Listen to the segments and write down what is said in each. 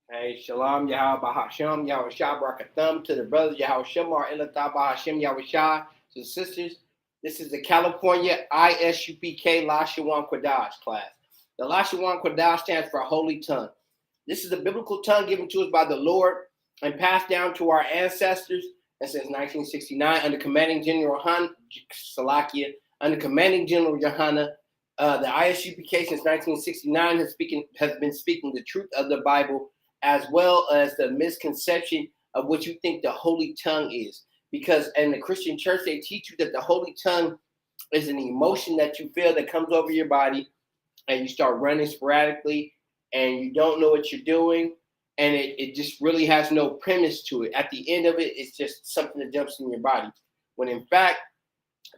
Hey, Shalom, Yahweh Bahasham, Yahweh Shah, Barakathum, to the brothers, Yahweh Shemar, Elatah Bahasham, Yahweh Shah, to the sisters. This is the California Isupk Lashawan Qadash class. The Lashawan Qadash stands for Holy Tongue. This is a biblical tongue given to us by the Lord and passed down to our ancestors. And since 1969, under commanding General Salakia, under commanding General Yohana, the Isupk since 1969 has been speaking the truth of the Bible, as well as the misconception of what you think the Holy Tongue is. Because in the Christian church, they teach you that the Holy Tongue is an emotion that you feel that comes over your body, and you start running sporadically, and you don't know what you're doing, and it just really has no premise to it. At the end of it, it's just something that jumps in your body. When in fact,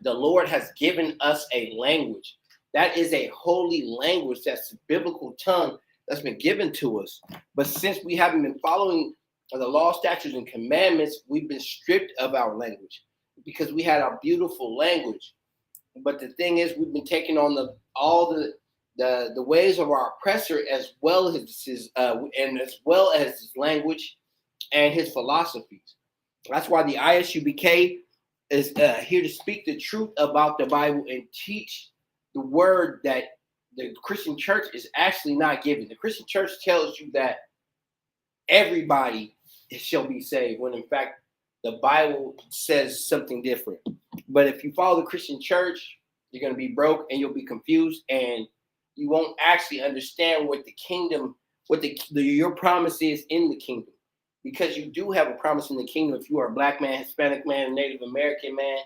the Lord has given us a language. That is a holy language. That's a biblical tongue that's been given to us. But since we haven't been following the law, statutes, and commandments, we've been stripped of our language because we had our beautiful language. But the thing is, we've been taking on all the ways of our oppressor, as well as his language and his philosophies. That's why the Isupk is here to speak the truth about the Bible and teach the word that the Christian church is actually not giving. The Christian church tells you that everybody shall be saved, when in fact the Bible says something different. But if you follow the Christian church, you're going to be broke and you'll be confused, and you won't actually understand what the kingdom, your promise is in the kingdom. Because you do have a promise in the kingdom. If you are a black man, Hispanic man, Native American man,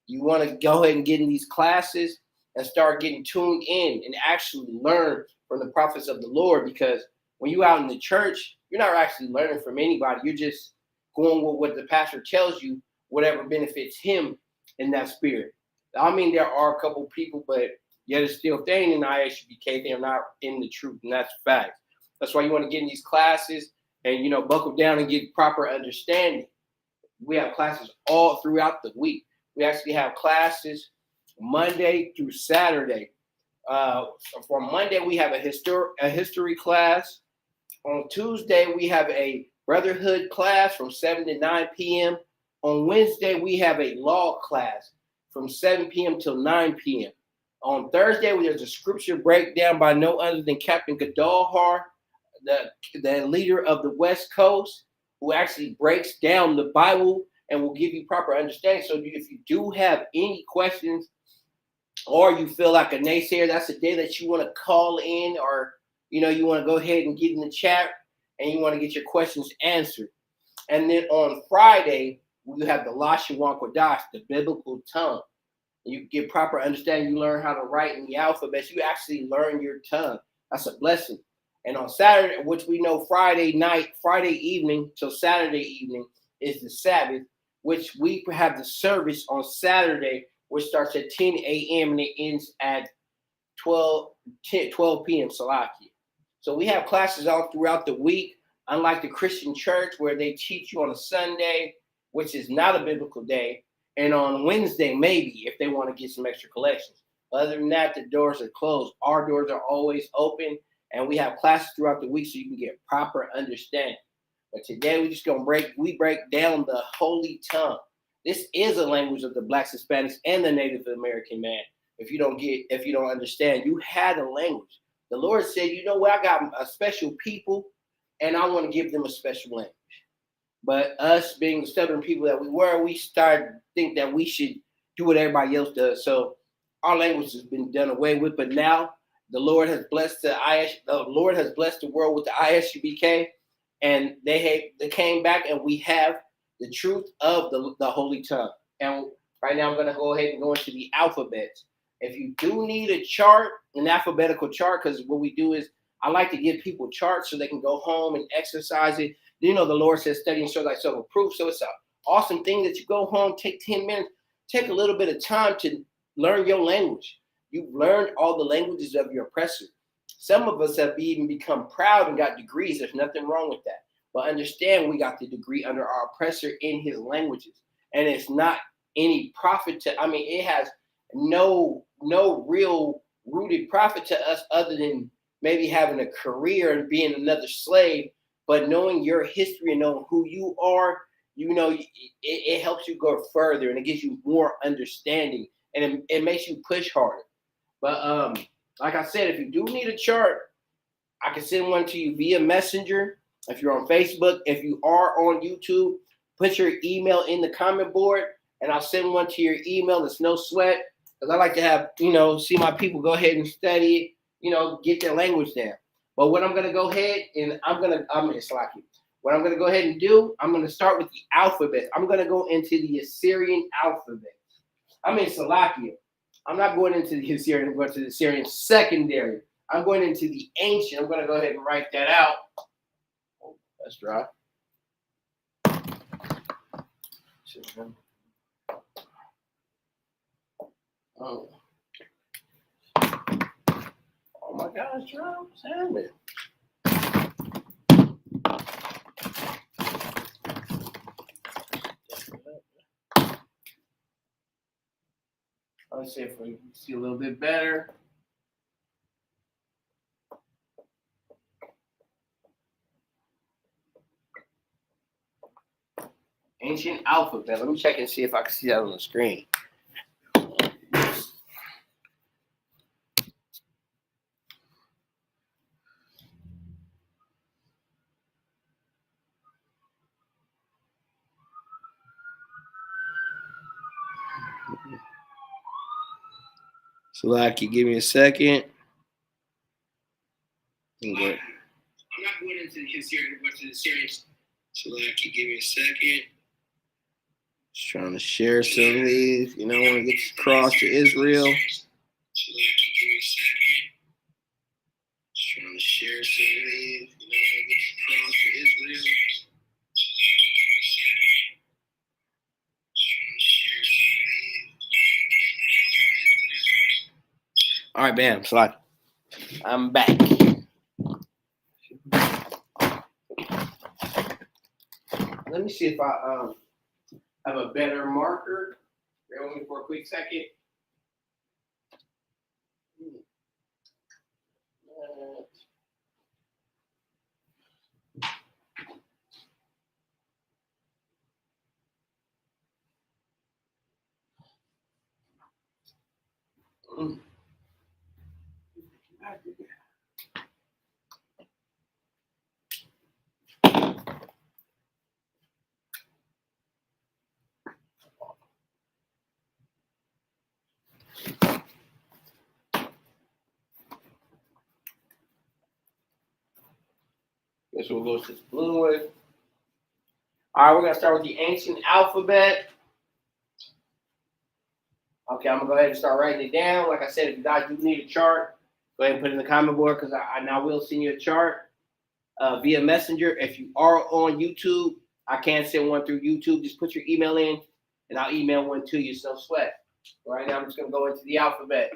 you want to go ahead and get in these classes and start getting tuned in and actually learn from the prophets of the Lord. Because when you're out in the church, you're not actually learning from anybody. You're just going with what the pastor tells you, whatever benefits him in that spirit. I mean, there are a couple people, but yet it's still, if they ain't in the Isupk, they're not in the truth, and that's fact. That's why you want to get in these classes and, buckle down and get proper understanding. We have classes all throughout the week. We actually have classes Monday through Saturday. For Monday, we have a history class. On Tuesday, we have a brotherhood class from 7 to 9 p.m. On Wednesday, we have a law class from 7 p.m. till 9 p.m. On Thursday, there's a scripture breakdown by no other than Captain Qadash, the leader of the West Coast, who actually breaks down the Bible and will give you proper understanding. So if you do have any questions, or you feel like a naysayer, that's the day that you want to call in, or you want to go ahead and get in the chat and you want to get your questions answered. And then on Friday, we have the Lashawan Qadash, the biblical tongue. You get proper understanding. You learn how to write in the alphabet. You actually learn your tongue. That's a blessing. And on Saturday, which we know Friday evening till Saturday evening is the Sabbath, which we have the service on Saturday, which starts at 10 a.m. and it ends at 12 p.m. Salakia. So we have classes all throughout the week, unlike the Christian church where they teach you on a Sunday, which is not a biblical day, and on Wednesday, maybe, if they want to get some extra collections. Other than that, the doors are closed. Our doors are always open, and we have classes throughout the week so you can get proper understanding. But today, we're just going to break down the Holy Tongue. This is a language of the Blacks, Hispanics, and the Native American man. If you don't understand, you had a language. The Lord said, you know what, I got a special people, and I want to give them a special language. But us being the stubborn people that we were, we started to think that we should do what everybody else does. So our language has been done away with. But now the Lord has blessed the world with the Isupk, and they came back, and we have the truth of the Holy Tongue. And right now I'm going to go ahead and go into the alphabet. If you do need a chart, an alphabetical chart, because what we do is I like to give people charts so they can go home and exercise it. The Lord says study and show thyself approved. So it's an awesome thing that you go home, take 10 minutes, take a little bit of time to learn your language. You've learned all the languages of your oppressor. Some of us have even become proud and got degrees. There's nothing wrong with that. But understand, we got the degree under our oppressor in his languages. And it's not any profit it has no real rooted profit to us other than maybe having a career and being another slave but knowing your history and knowing who you are, it helps you go further and it gives you more understanding and it makes you push harder. But like I said, if you do need a chart, I can send one to you via Messenger. If you're on Facebook, if you are on YouTube, put your email in the comment board and I'll send one to your email. It's no sweat. Because I like to have, see my people go ahead and study it, get their language down. But what I'm going to go ahead and it's like it. What I'm going to go ahead and do, I'm going to start with the alphabet. I'm going to go into the Assyrian alphabet. Salakia. I'm not going into the Assyrian, I'm going to the Assyrian secondary. I'm going into the ancient. I'm going to go ahead and write that out. Oh, that's dry. Oh. Oh my gosh, dry. What's happening? Let's see if we can see a little bit better. Ancient alphabet. Let me check and see if I can see that on the screen. So, like, you give me a second. I'm not going into the Assyrian, but to the Assyrian. So, like, you give me a second. Just trying to share some of these. I want to get across to Israel. So, like, you give me a second. Just trying to share some of these. I want to get across to Israel. So, like, you give me a second. Just trying to share some of these. All right, bam. So, like, I'm back. Let me see if I have a better marker. Bear with me for a quick second. Guess we'll go to this blue one. All right, we're going to start with the ancient alphabet. Okay, I'm going to go ahead and start writing it down. Like I said, if you guys do need a chart, go ahead and put it in the comment board because I now will send you a chart via Messenger. If you are on YouTube, I can send one through YouTube. Just put your email in, and I'll email one to you. So sweat. Right now, I'm just going to go into the alphabet.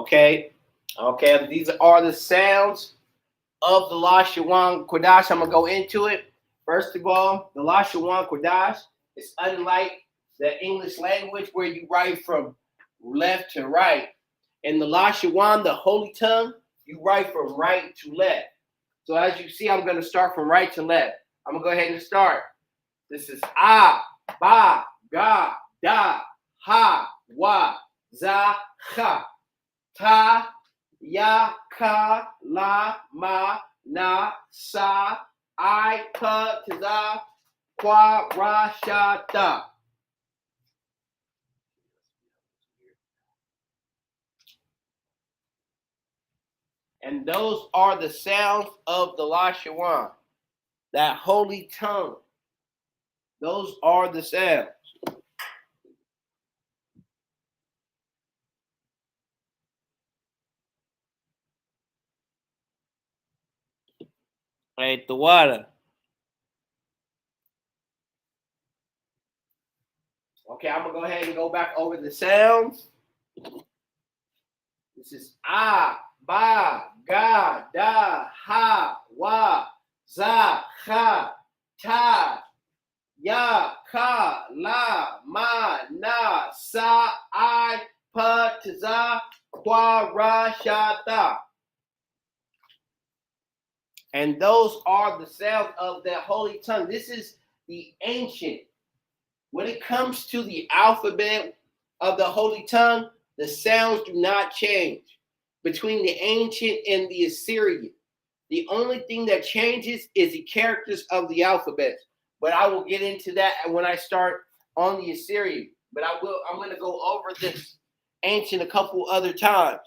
Okay. Okay. These are the sounds of the Lashawan Qadash. I'm going to go into it. First of all, the Lashawan Qadash is unlike the English language where you write from left to right. In the Lashawan, the holy tongue, you write from right to left. So as you see, I'm going to start from right to left. I'm going to go ahead and start. This is ah, ba, ga, da, ha, wa, za, cha, ta, ya, ka, la, ma, na, sa, I, pa, za, kwa, ra, sha, ta. And those are the sounds of the Lashawan, that holy tongue. Those are the sounds. Right, the water. Okay, I'm gonna go ahead and go back over the sounds. This is ah, ba, ga, da, ha, wa, za, cha, ta, ya, ka, la, ma, na, sa, I, pa, za, kwa, ra, sha, ta. And those are the sounds of the holy tongue. This is the ancient. When it comes to the alphabet of the holy tongue, the sounds do not change between the ancient and the Assyrian. The only thing that changes is the characters of the alphabet. But I will get into that when I start on the Assyrian. But I'm going to go over this ancient a couple other times.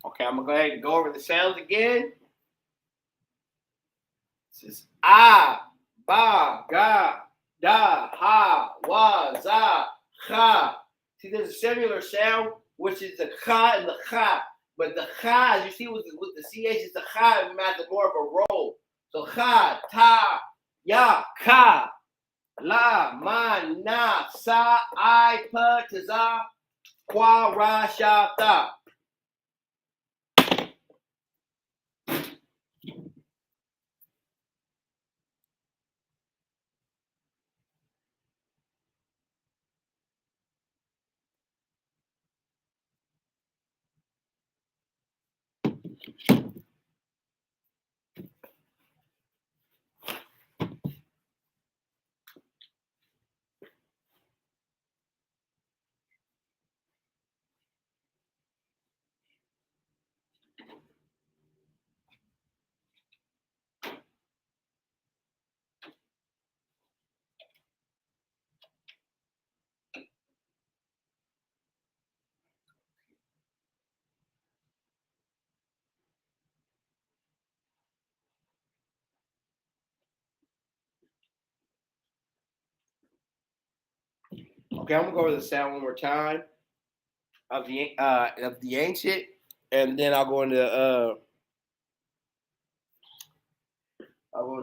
Okay, I'm going to go ahead and go over the sounds again. This is ah, ba, ga, da, ha, wa, za, cha. See, there's a similar sound, which is the cha and the cha. But the cha, as you see with the ch, is the cha, it has more of a roll. So cha, ta, ya, ka, la, ma, na, sa, I, pa, za, kwa, ra, sha, ta. Okay, I'm gonna go over the sound one more time of the ancient, and then I'll go to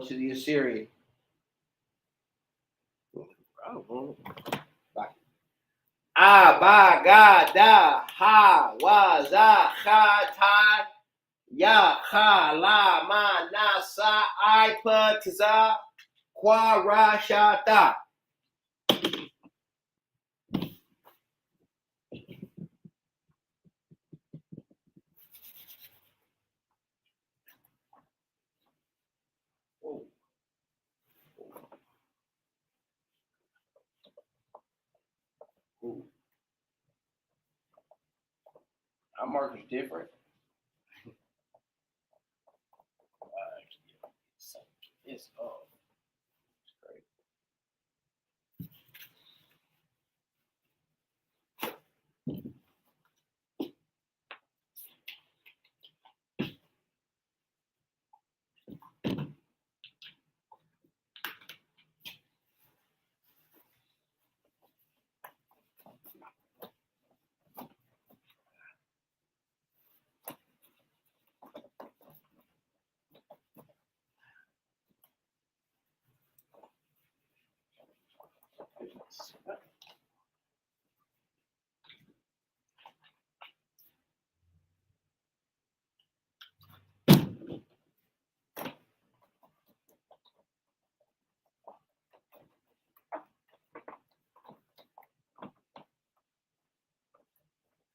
the Assyrian. Oh, bye. Ah, ba, ga, da, ha, wa, za, cha, ta, ya, cha, la, ma, na, sa, I, pa, za, kwa, ra, sha, ta. Ooh. Our mark is different. this off.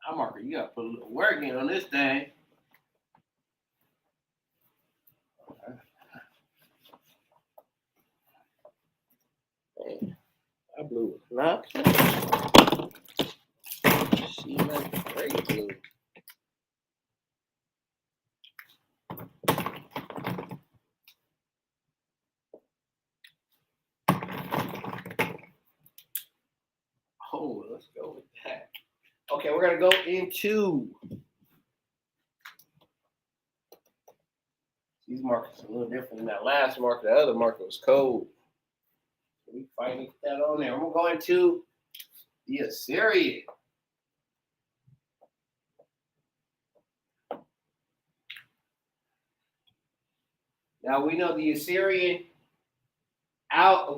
I'm marker. You gotta put a little work in on this thing. Man, I blew it. Not. She like great blue. Oh, let's go with that. Okay, we're gonna go into these markers are a little different than that last marker. The other marker was cold. We finally put that on there. I'm gonna go into the Assyrian. Now we know the Assyrian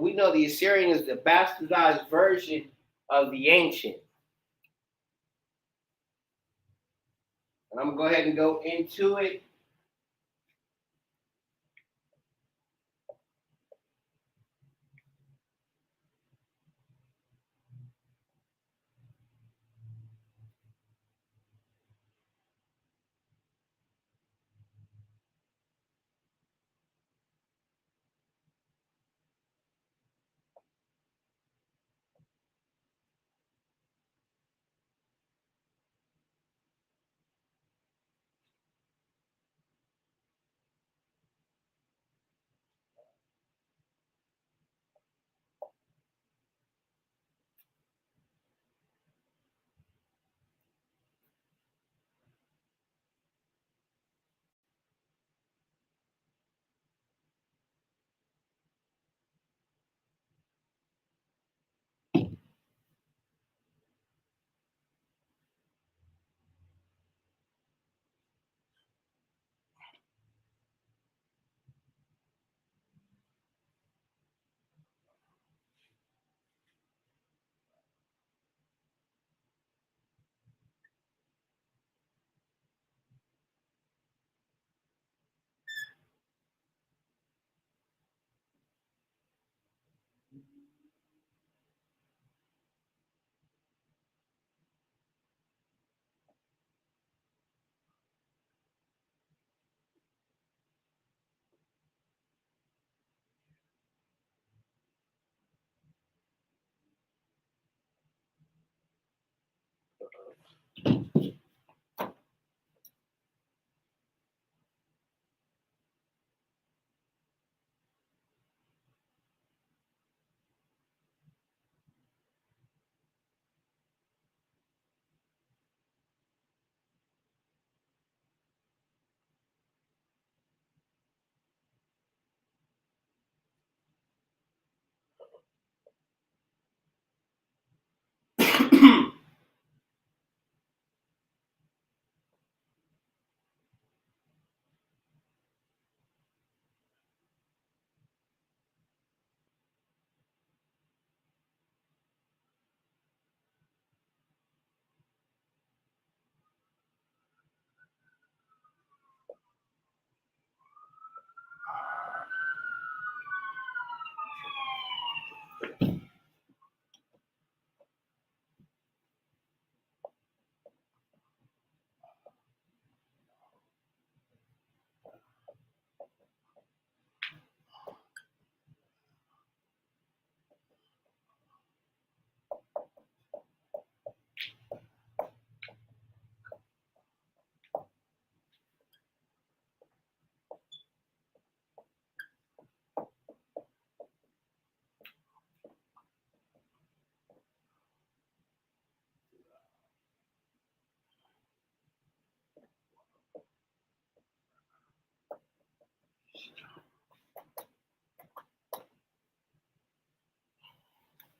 we know the Assyrian is the bastardized version of the ancient. And I'm gonna go ahead and go into it.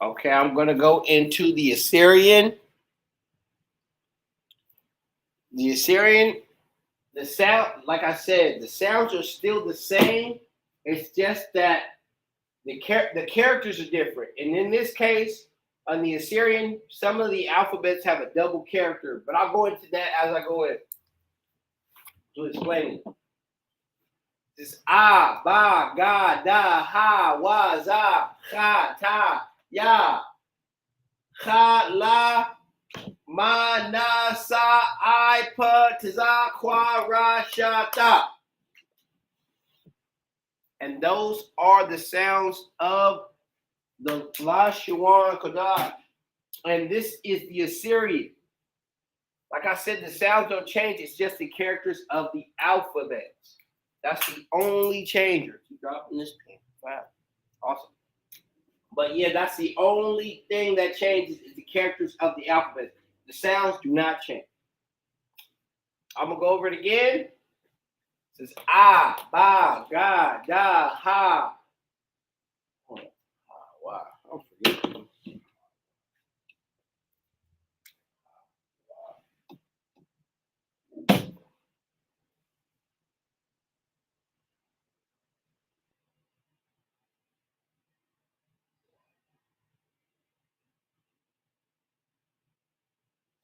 Okay, I'm going to go into the Assyrian. The Assyrian, the sound, like I said, the sounds are still the same. It's just that the characters are different. And in this case, on the Assyrian, some of the alphabets have a double character, but I'll go into that as I go in to explain it. This ah, ba, ga, da, ha, wa, za, cha, ta, ya, cha, la, ma, na, sa, I, pa, za, qua, ra, sha, ta. And those are the sounds of the Lashawan Qadash. And this is the Assyrian. Like I said, the sounds don't change. It's just the characters of the alphabets. That's the only changer. Keep dropping this pen. Wow. Awesome. But yeah, that's the only thing that changes is the characters of the alphabet. The sounds do not change. I'm going to go over it again. It says ah, ba, ga, da, ha. Oh, wow. I'm forgetting.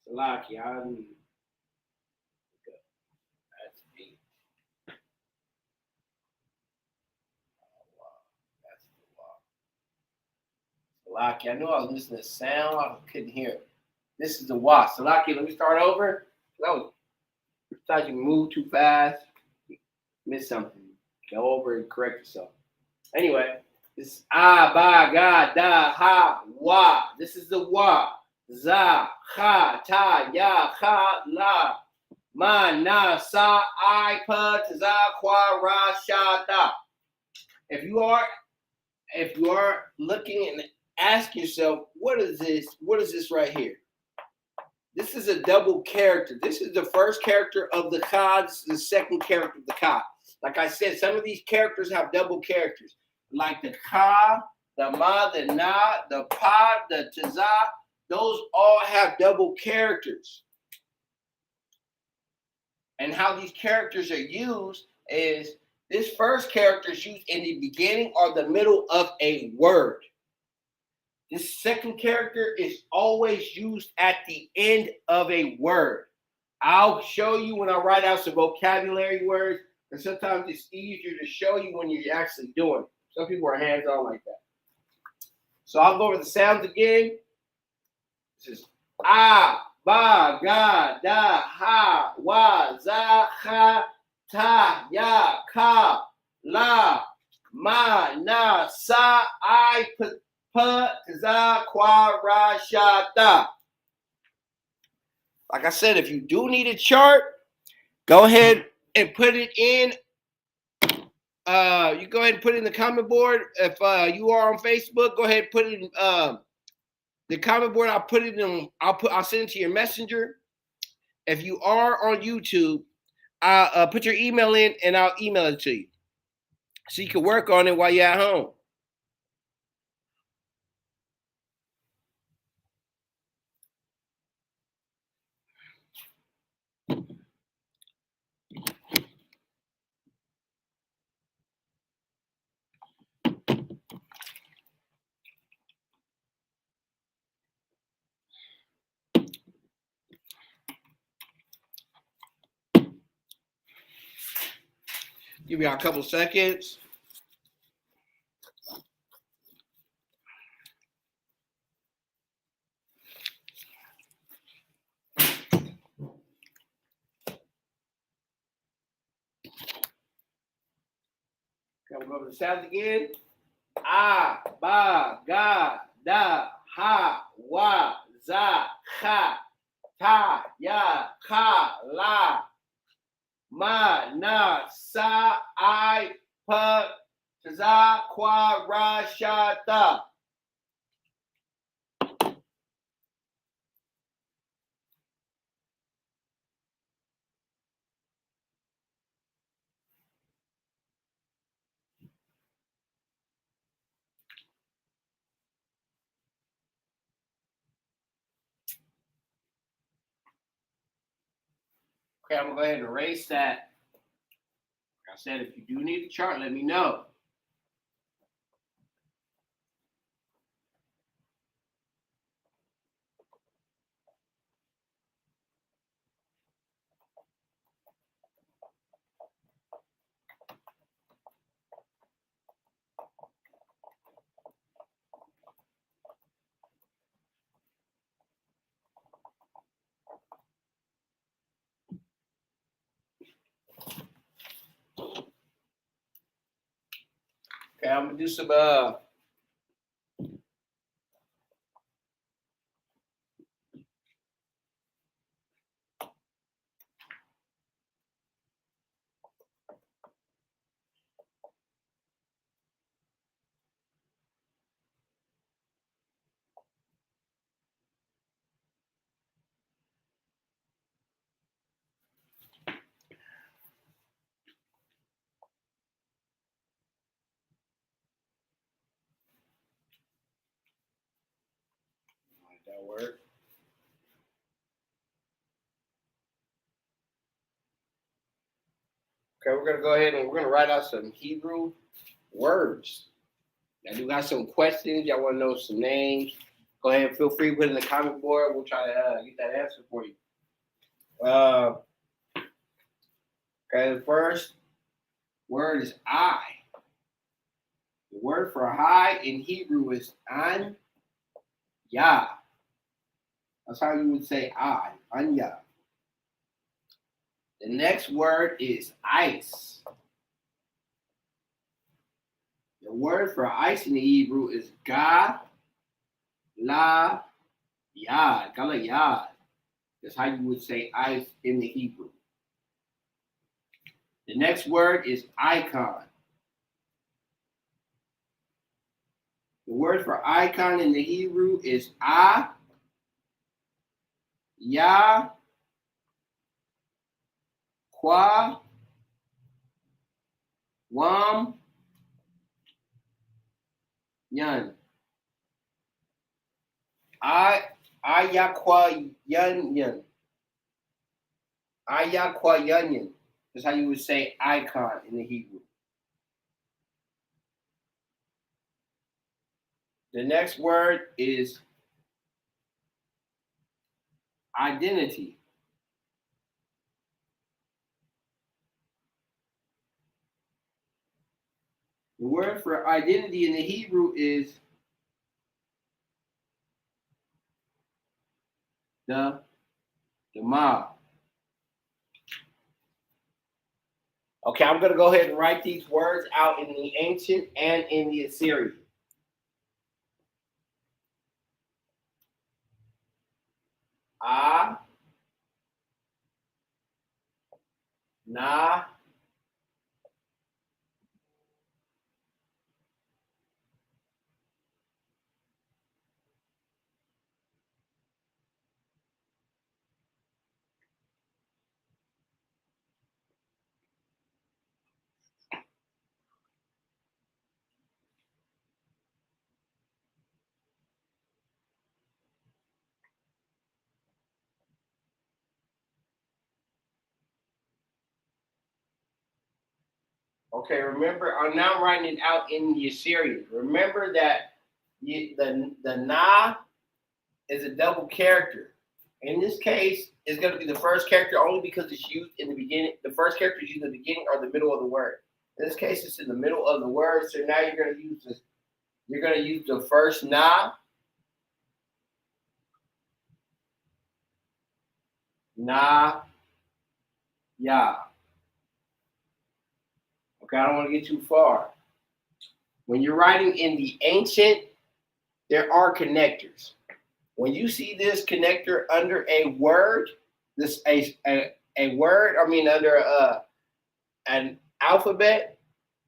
Salaki, that's deep. That's the Salaki, I knew I was listening to sound. I couldn't hear it. This is the wa. Salaki, let me start over. No, sometimes you move too fast, miss something. Go over and correct yourself. Anyway, this is ah, ba, ga, da, ha, wa. This is the wa. Za, ha, ta, ya, ha, la. Ma, na, sa, I, pa, za, qua, ra, sha, ta. If you are looking and ask yourself, what is this? What is this right here? This is a double character. This is the first character of the Ka. This is the second character of the Ka. Like I said, some of these characters have double characters. Like the Ka, the Ma, the Na, the Pa, the Taza. Those all have double characters. And how these characters are used is this first character is used in the beginning or the middle of a word. This second character is always used at the end of a word. I'll show you when I write out some vocabulary words, and sometimes it's easier to show you when you're actually doing it. Some people are hands-on like that. So I'll go over the sounds again. This is ah, ba, ga, da, ha, wa, za, ha, ta, ya, ka, la, ma, na, sa, I, pa, za, qua, ra, sha, ta. Like I said, if you do need a chart, go ahead and put it in. You go ahead and put it in the comment board. If you are on Facebook, go ahead and put it in the comment board. I'll put it in. I'll send it to your messenger. If you are on YouTube, I'll put your email in and I'll email it to you, so you can work on it while you're at home. Give me a couple seconds. Come over the sounds again. Ah, ba, ga, da, ha, wa, za, ha, ta, ya, ka, la, ma, na, sa, I, pa, za, qua, ra, sha, ta. Okay, I'm gonna go ahead and erase that. Like I said, if you do need a chart, let me know. Okay, I'm gonna do some that word. Okay, we're gonna go ahead and we're gonna write out some Hebrew words. Now, you got some questions, y'all want to know some names, go ahead and feel free to put it in the comment board. We'll try to get that answer for you. Okay, the first word is I. The word for high in Hebrew is an ya. That's how you would say I, anya. The next word is ice. The word for ice in the Hebrew is ga la yad. Gala yad. That's how you would say ice in the Hebrew. The next word is icon. The word for icon in the Hebrew is ya, kwa, wam, yun. Ayakwa yun. Ayakwa yun. That's how you would say icon in the Hebrew. The next word is identity. The word for identity in the Hebrew is the ma. Okay, I'm going to go ahead and write these words out in the ancient and in the Assyrian. Na, okay, remember, I'm now writing it out in the Assyrian. Remember that the na is a double character. In this case, it's going to be the first character only because it's used in the beginning. The first character is used in the beginning or the middle of the word. In this case, it's in the middle of the word. So now you're going to use this. You're going to use the first na, ya. Okay, I don't want to get too far. When you're writing in the ancient, there are connectors. When you see this connector under a word, a word, under an alphabet,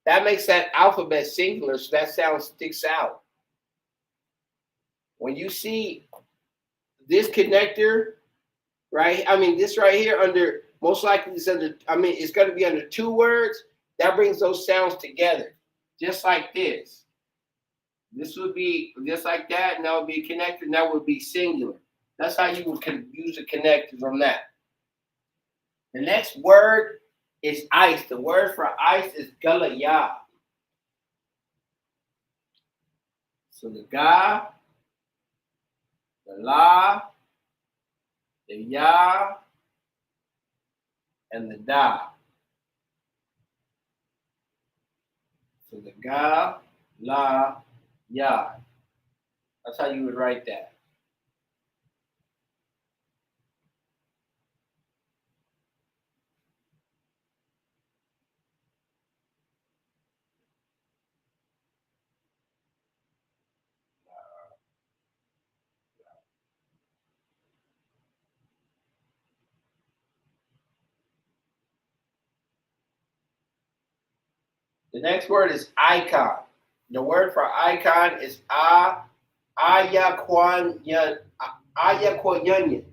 that makes that alphabet singular, so that sound sticks out. When you see this connector, right? This right here under, most likely it's under, it's going to be under two words. That brings those sounds together, just like this. This would be just like that, and that would be a connector, and that would be singular. That's how you would use the connectors on that. The next word is ice. The word for ice is galaya. So the ga, the la, the ya, and the da. So the ga, la, ya. That's how you would write that. The next word is icon. The word for icon is ayakwanyan. Ayakwanyan.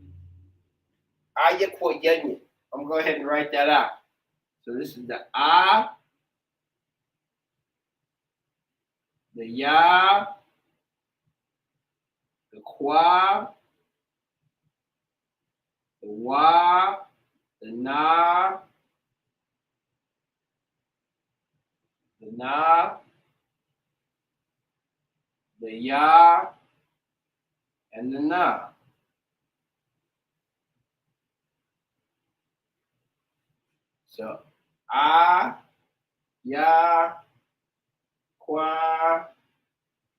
Ayakwanyan. I'm going to go ahead and write that out. So this is the the ya, the kwa, the wa, the na, the ya, and the na. So ya, kwa,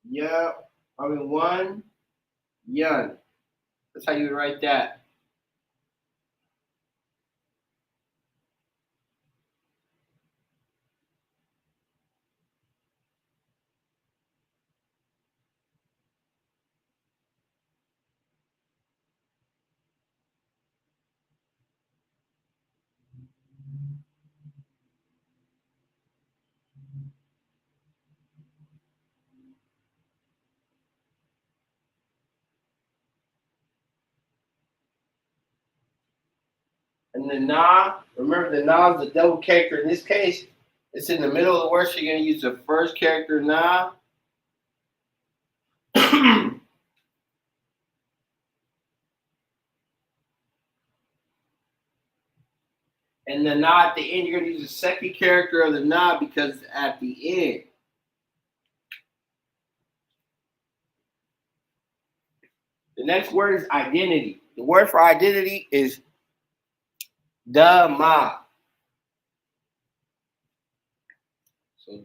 ya, one, yun. That's how you write that. And the na, remember the na is the double character. In this case, it's in the middle of the word, so you're going to use the first character na. And the na at the end, you're going to use the second character of the na because it's at the end. The next word is identity. The word for identity is ma. So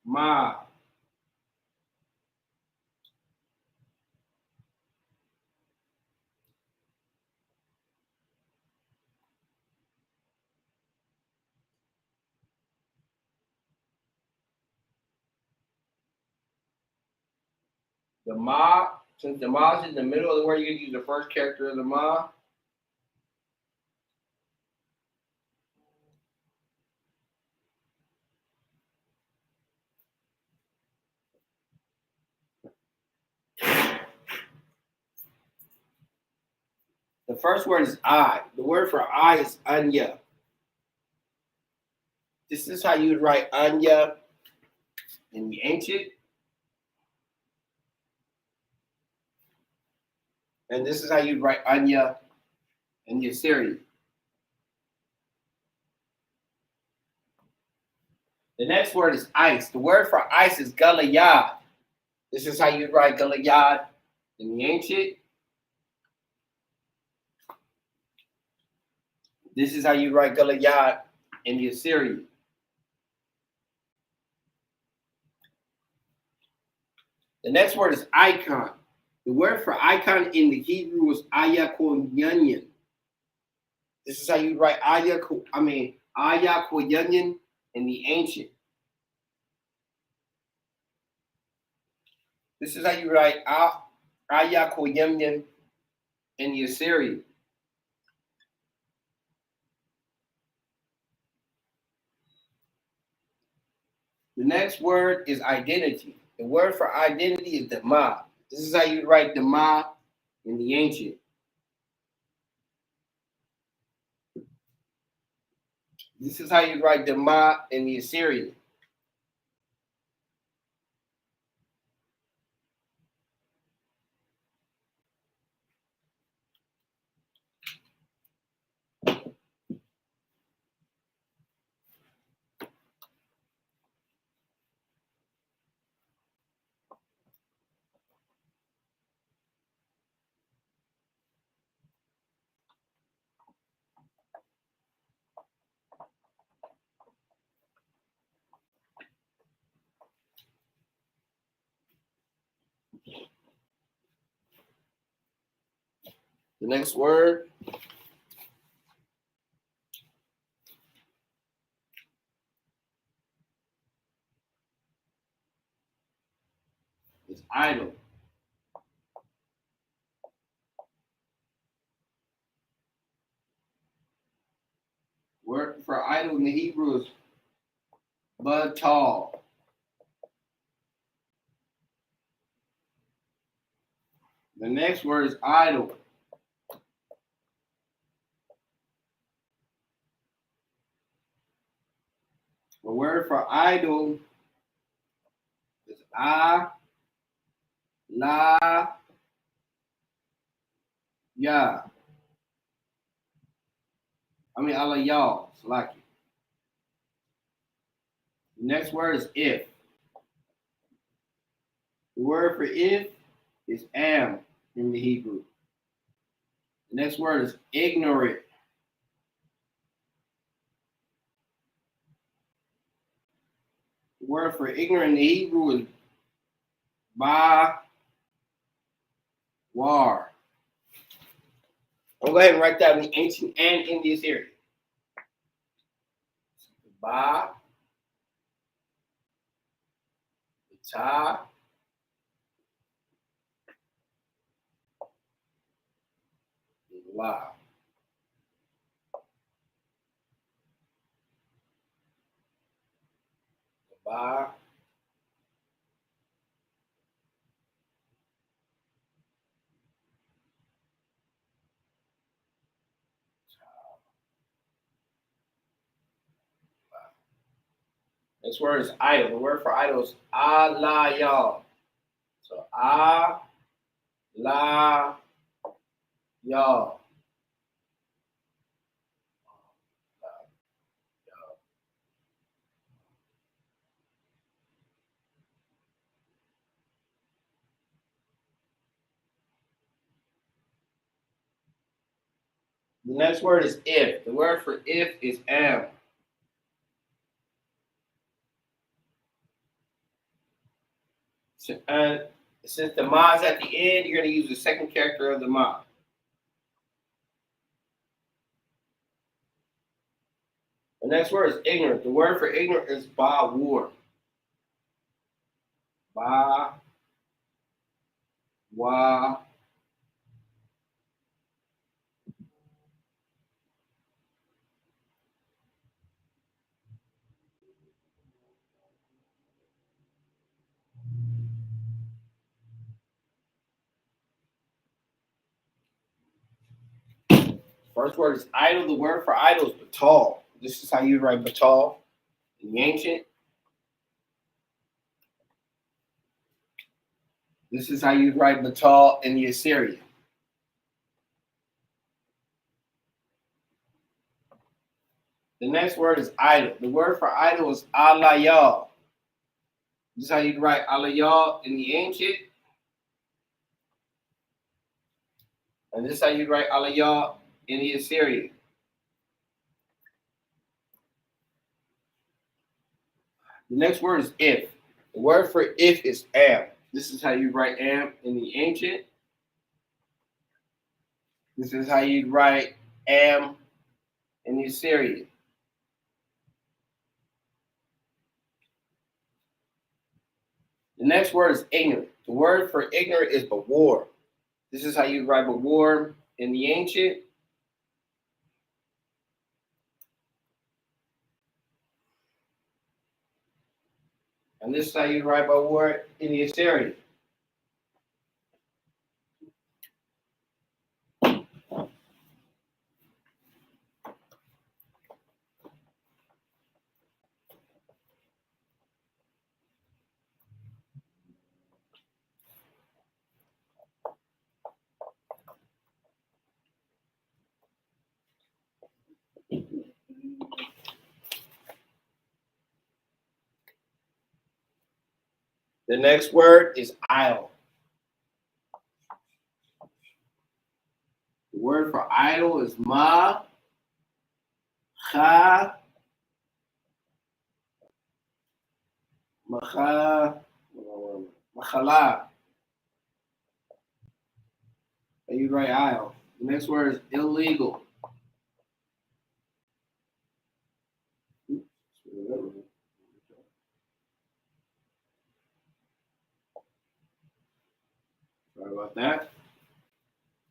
ma. The ma, since the ma is in the middle of the word, you're going to use the first character of the ma. The first word is I. The word for I is anya. This is how you would write anya in the ancient. And this is how you'd write anya in the Assyrian. The next word is ice. The word for ice is galayad. This is how you'd write galayad in the ancient. This is how you write galayad in the Assyrian. The next word is icon. The word for icon in the Hebrew was ayakoyanyan. This is how you write ayakoyanyan in the ancient. This is how you write ayakoyanyan in the Assyrian. The next word is identity. The word for identity is dema. This is how you write dema in the ancient. This is how you write dema in the Assyrian. The next word is idol. Word for idol in the Hebrew is batal. The next word is idol. The word for idol is la ya. Allah y'all. Salaki. The next word is if. The word for if is am in the Hebrew. The next word is ignorant. The word for ignorant in the Hebrew is ba war. I'll go ahead and write that in the ancient and Indian series. Ba, ta, la. Ba, This word is idol. The word for idol is alayah. So la ya. The next word is if. The word for if is am. Since the ma is at the end, you're going to use the second character of the ma. The next word is ignorant. The word for ignorant is ba war. Ba wa. First word is idol. The word for idol is batal. This is how you write batal in the ancient. This is how you write batal in the Assyrian. The next word is idol. The word for idol is alayah. This is how you write alayah in the ancient. And this is how you write alayah in the Assyrian. The next word is if. The word for if is am. This is how you write am in the ancient. This is how you write am in the Assyrian. The next word is ignorant. The word for ignorant is bawar. This is how you write bawar in the ancient. And this is how you write bawar in the Assyrian. The next word is idol. The word for idol is ma, cha, machala. You write aisle. The next word is illegal. Sorry about that.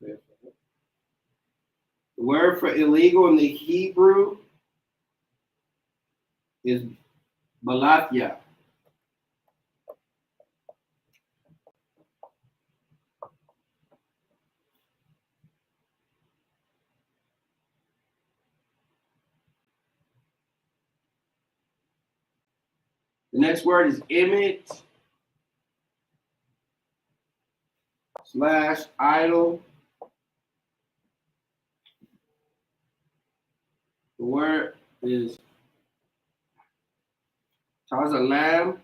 The word for illegal in the Hebrew is balatia. The next word is image / idol. The word is tazalam.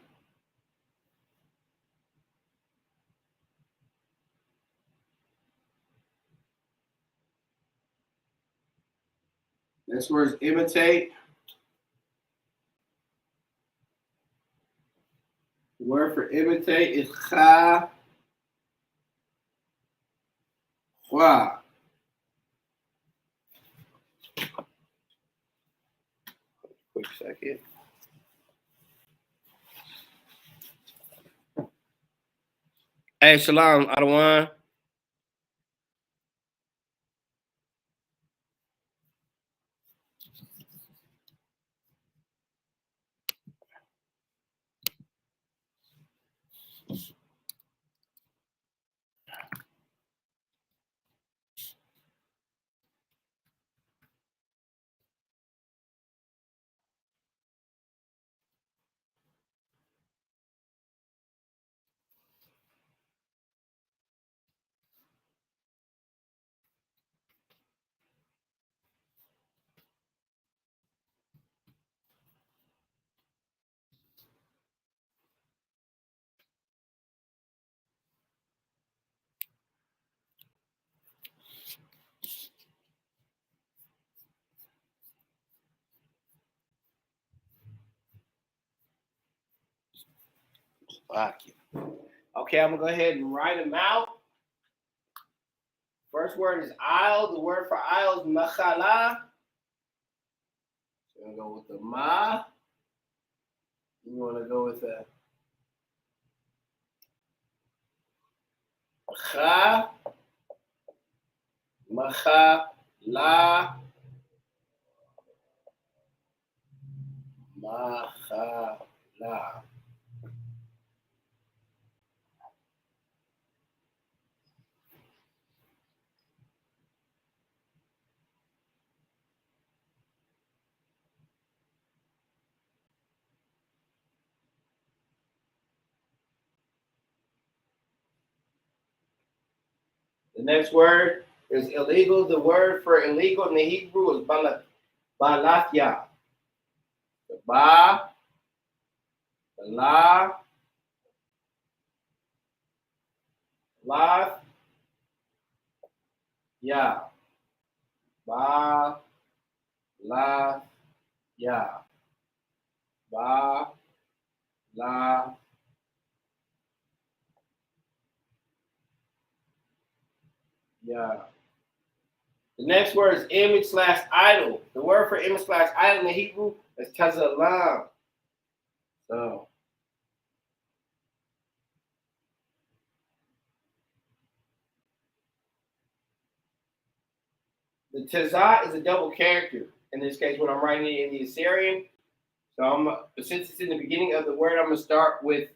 Next word is imitate. The word for imitate is cha. Hua. Quick second. Hey, Shalom, Adawan. Okay, I'm gonna go ahead and write them out. First word is aisle. The word for aisle is machala. So I'm gonna go with the ma. You wanna go with the cha, machala, machala. The next word is illegal. The word for illegal in the Hebrew is balatia. The ba, the la, ya. Ba, la, ya. Ba, la, ya. The next word is image / idol. The word for image / idol in the Hebrew is tazalam. So the tazah is a double character. In this case, when I'm writing it in the Assyrian, so since it's in the beginning of the word, I'm gonna start with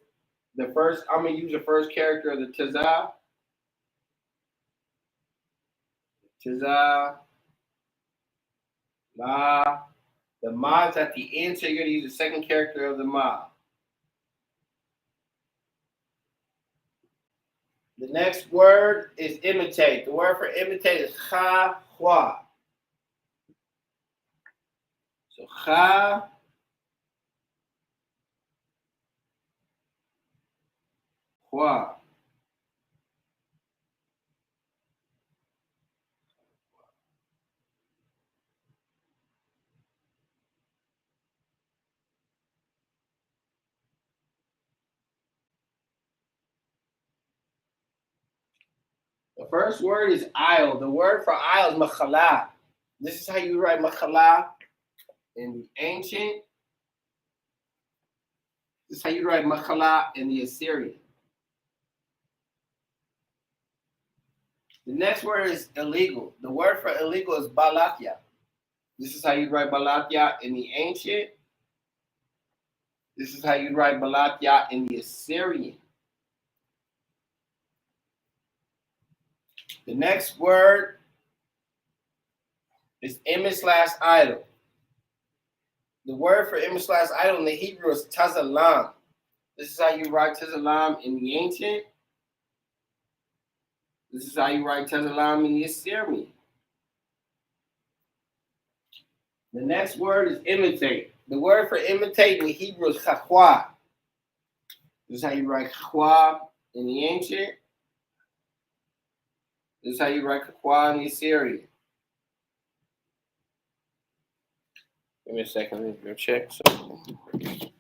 the first. I'm gonna use the first character of the tazah. Tazah, la. The ma is at the end, so you're gonna use the second character of the ma. The next word is imitate. The word for imitate is cha hua. So cha hua. The first word is aisle. The word for aisle is machala. This is how you write machala in the ancient. This is how you write machala in the Assyrian. The next word is illegal. The word for illegal is balatya. This is how you write balatya in the ancient. This is how you write balatya in the Assyrian. The next word is image/idol. The word for image/idol in the Hebrew is tazalam. This is how you write tazalam in the ancient. This is how you write tazalam in the Assyrian. The next word is imitate. The word for imitate in the Hebrew is chachwa. This is how you write chachwa in the ancient. This is how you write chachwa in the Assyrian. Give me a second, let me go check something.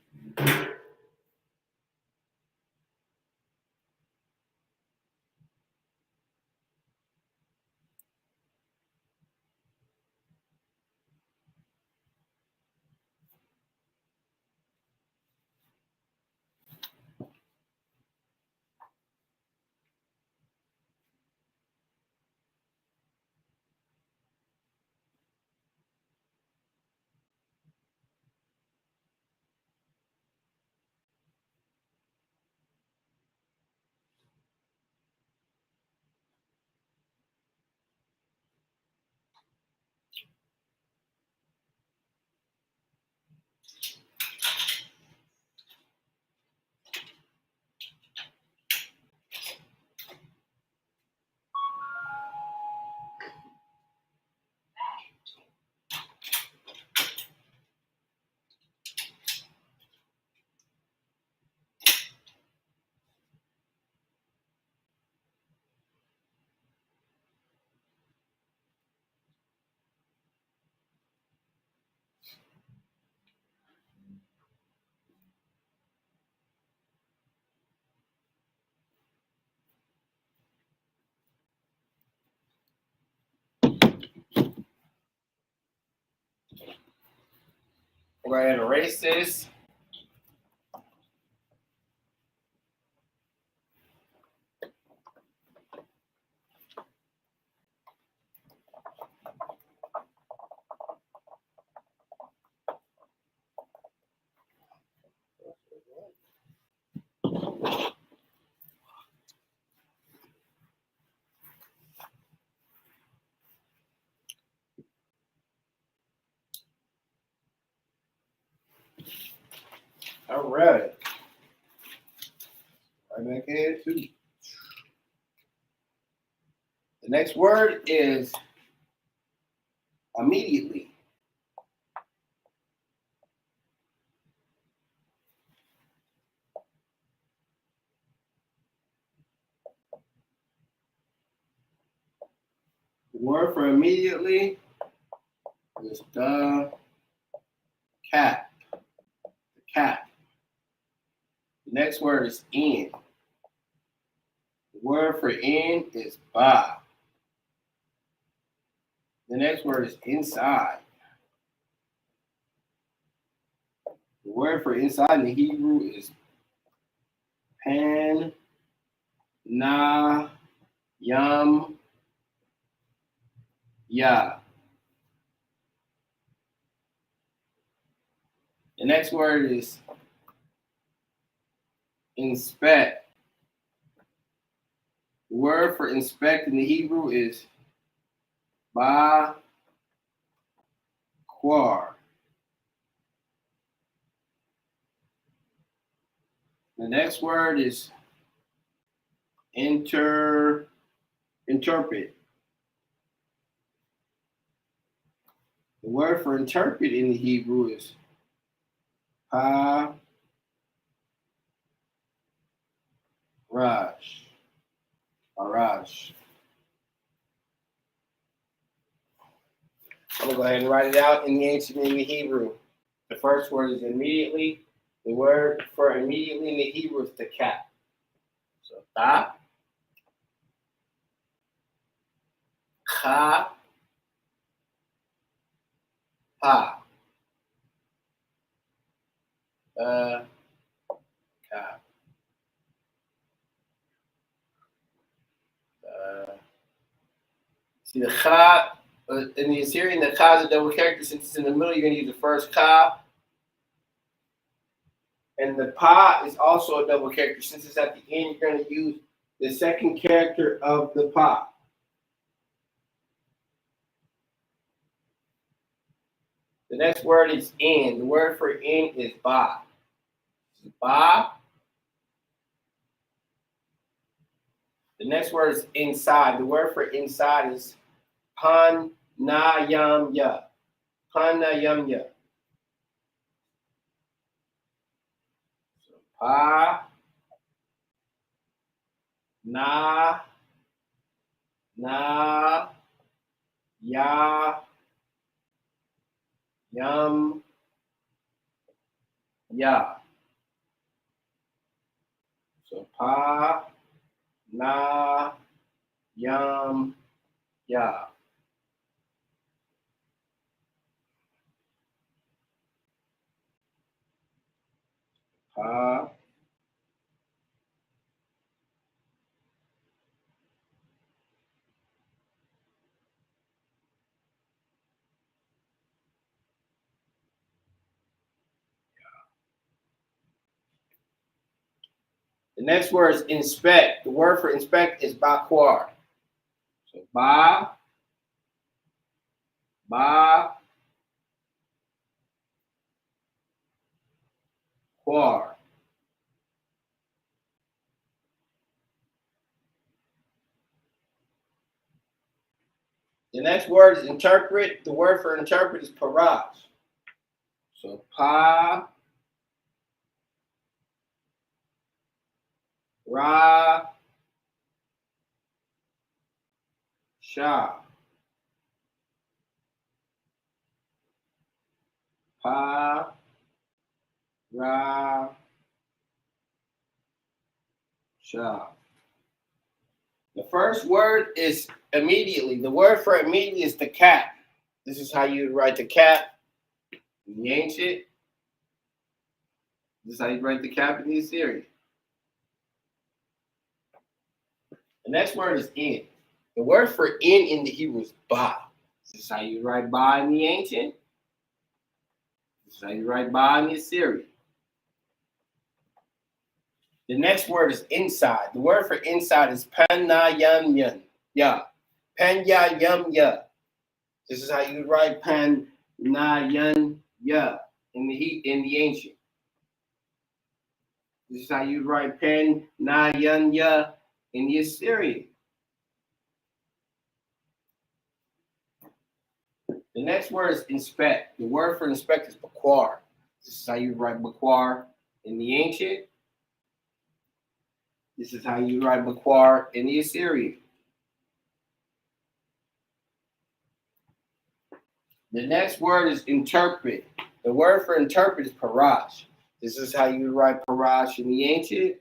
We're going to erase this. All right. Right back here too. The next word is immediately. The word for immediately is the cap. The cap. The next word is in. The word for in is ba. The next word is inside. The word for inside in the Hebrew is pan, na, yam, ya. The next word is inspect. The word for inspect in the Hebrew is ba quar. The next word is interpret. The word for interpret in the Hebrew is pa raj. Araj. I'm gonna go ahead and write it out in the ancient in the Hebrew. The first word is immediately. The word for immediately in the Hebrew is the cap. So ta, Ka, pa. Ka. See the Ka, in the Assyrian, the Ka is a double character. Since it's in the middle, you're going to use the first Ka. And the Pa is also a double character. Since it's at the end, you're going to use the second character of the Pa. The next word is in. The word for in is ba. Ba. The next word is inside. The word for inside is pan na yam ya. Pan na yam ya. So, pa na ya yam ya. So pa na yam ya. Pa. The next word is inspect. The word for inspect is bakwar. So ba, quar. The next word is interpret. The word for interpret is paraj. So pa, ra, sha. Pa, ra, sha. The first word is immediately. The word for immediately is the cap. This is how you write the cap in the ancient. This is how you write the cap in the Assyrian. The next word is in. The word for in the Hebrew is ba. This is how you write ba in the ancient. This is how you write ba in the Assyrian. The next word is inside. The word for inside is pan na yam yun. Ya. Pan ya yum ya. This is how you write pan na yun ya in the ancient. This is how you write pan na yun ya in the Assyrian. The next word is inspect. The word for inspect is bakwar. This is how you write bakwar in the ancient. This is how you write bakwar in the Assyrian. The next word is interpret. The word for interpret is parash. This is how you write parash in the ancient.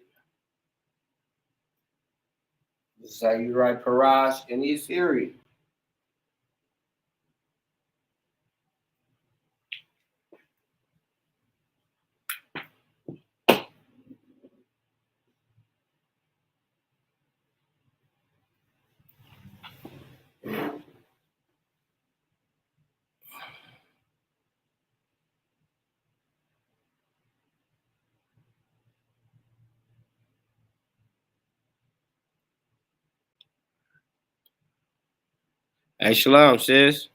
This is how you write parash in the Assyrian. Hey, shalom, sis.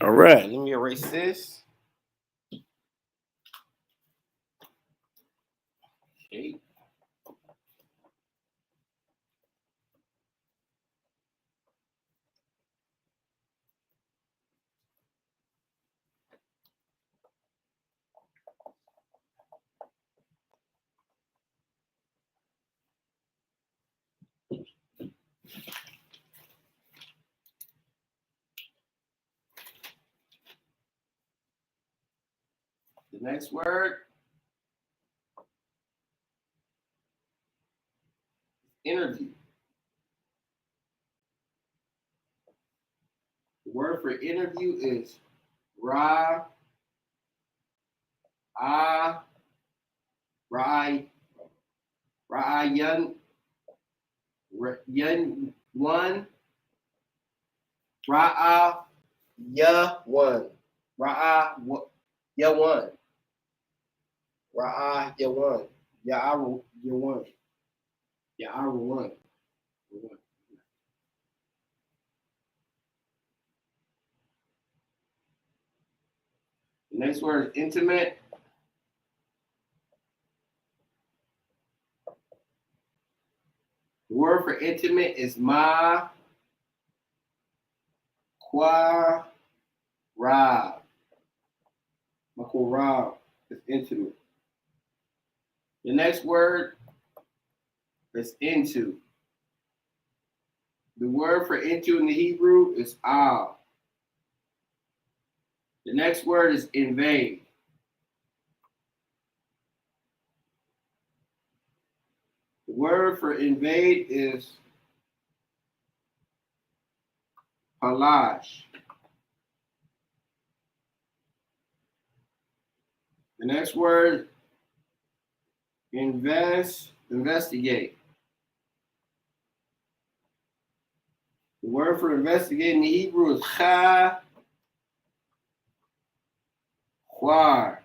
All right, let me erase this. Okay. The next word, interview. The word for interview is ra, ah, ra, yun, one, ra, ya, one, ra, ya, one, ra, ya, one, ya, one, ya, one. The next word is intimate. The word for intimate is ma, qua, ra. Ra is intimate. The next word is into. The word for into in the Hebrew is al. The next word is invade. The word for invade is halash. The next word, investigate. The word for investigate in the Hebrew is chawar. Chawar.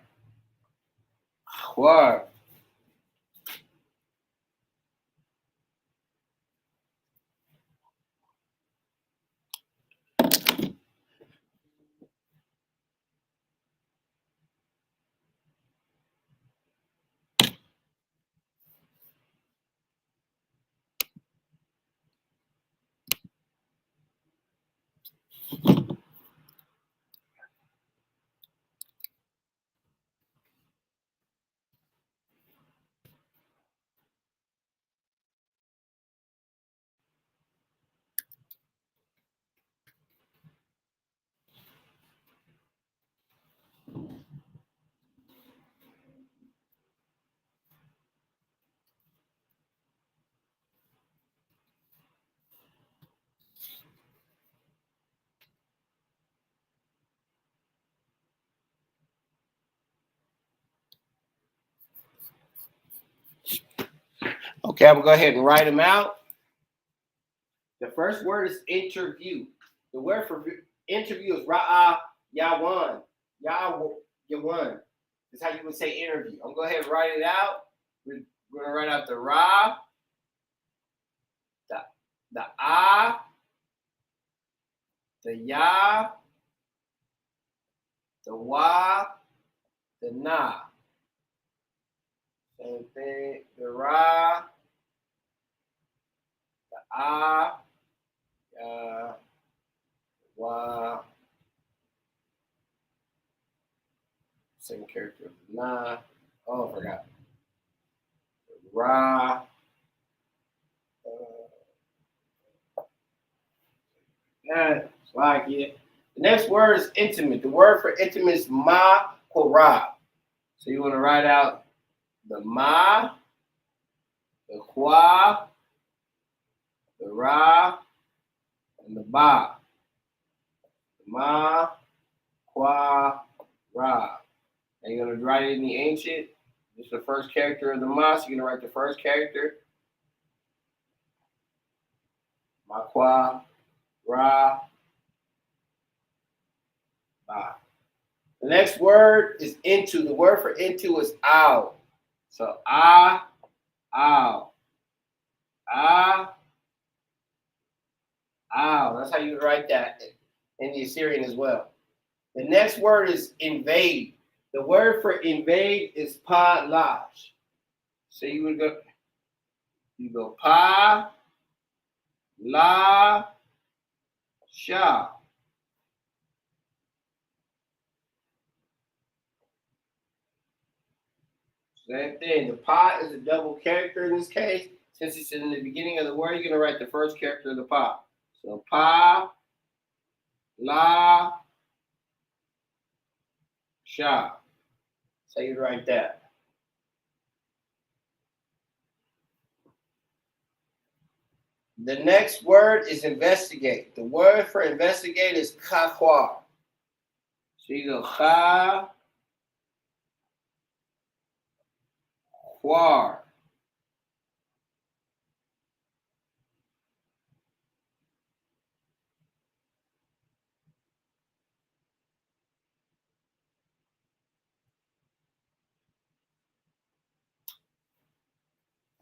Okay, I'm gonna go ahead and write them out. The first word is interview. The word for interview is ra'a yawan. Yawan. That's how you would say interview. I'm going to go ahead and write it out. We're going to write out the ra, the ah, the ya, the wa, the na. Same thing. The ra, the ah, ya, wa. Same character. Na. Oh, I forgot. Ra. It's like it. The next word is intimate. The word for intimate is ma korab. So you want to write out the ma, the kwa, the ra, and the ba. The ma, kwa, ra. And you're going to write it in the ancient. This is the first character of the ma, so you're going to write the first character. Ma, kwa, ra, ba. The next word is into. The word for into is ow. So ow. Ow. That's how you write that in the Assyrian as well. The next word is invade. The word for invade is palash. So you go pa la sha. Same thing. The pa is a double character in this case. Since it's in the beginning of the word, you're gonna write the first character of the pa. So pa la sha. So you write that. The next word is investigate. The word for investigate is kakwar. So you go kakwar.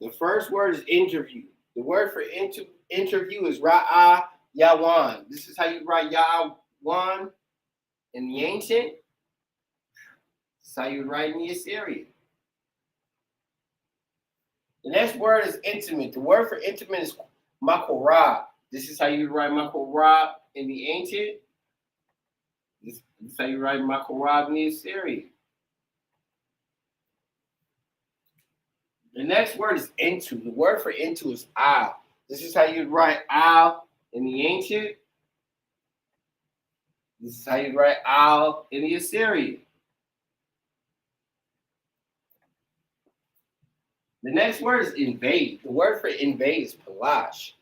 The first word is interview. The word for interview is ra'a yawan. This is how you write yawan in the ancient. This is how you write in the Assyrian. The next word is intimate. The word for intimate is makorab. This is how you write makorab in the ancient. This is how you write makorab in the Assyrian. The next word is into. The word for into is al. This is how you write al in the ancient. This is how you write al in the Assyrian. The next word is invade. The word for invade is palash.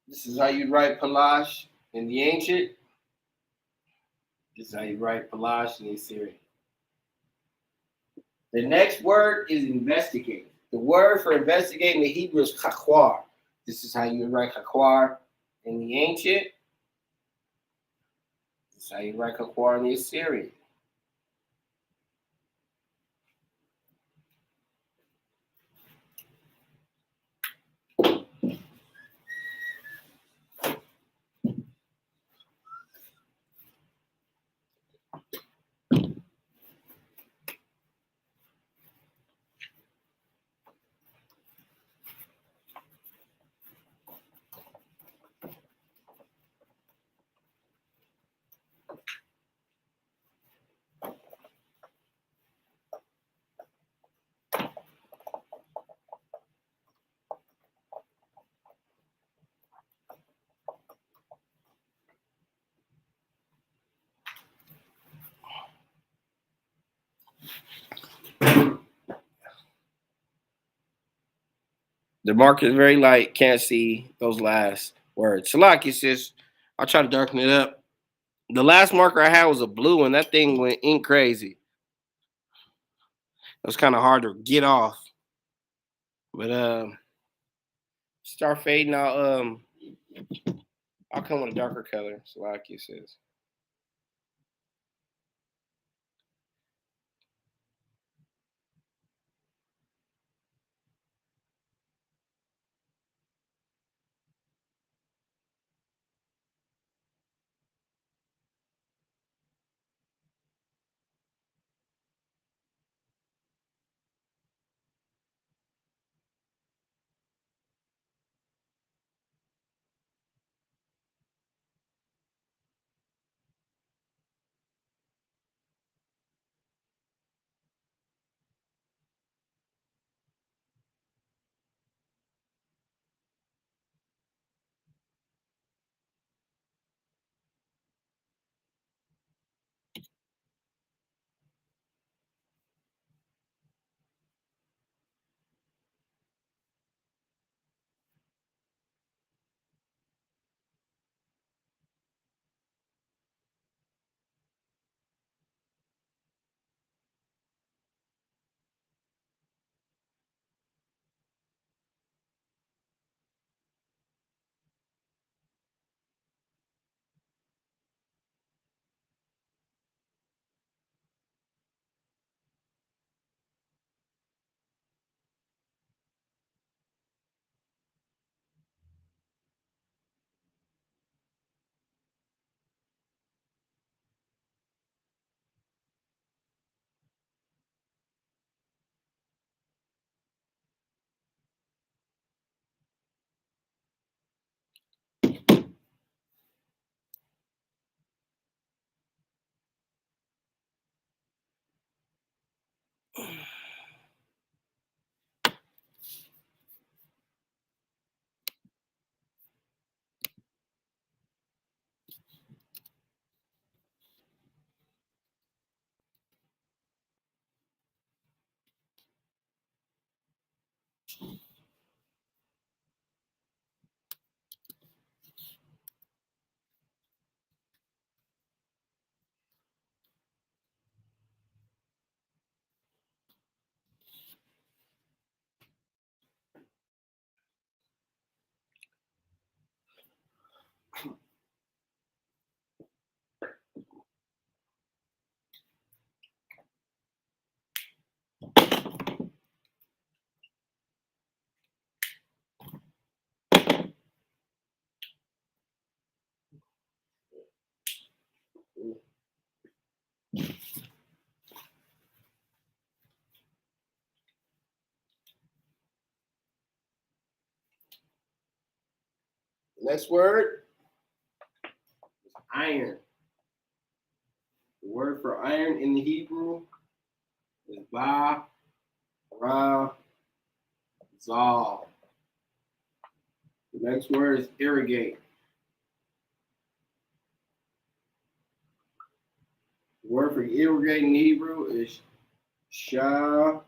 This is how you write palash in the ancient. This is how you write palash in the Assyrian. The next word is investigate. The word for investigate in the Hebrew is kakwar. This is how you write kakwar in the ancient. This is how you write kakwar in the Assyrian. The mark is very light. Can't see those last words. Salaki says, I'll try to darken it up. The last marker I had was a blue, and that thing went ink crazy. It was kind of hard to get off. But start fading. I'll come with a darker color. Salaki says. The next word is iron. The word for iron in the Hebrew is ba, ra, zal. The next word is irrigate. The word for irrigate in Hebrew is shakwa.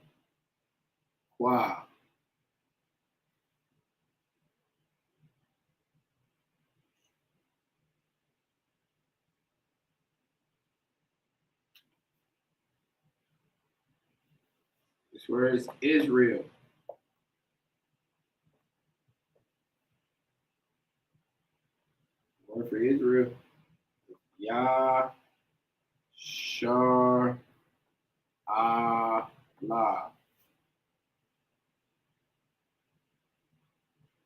This word is Israel. The word for Israel is Yah Shar Allah.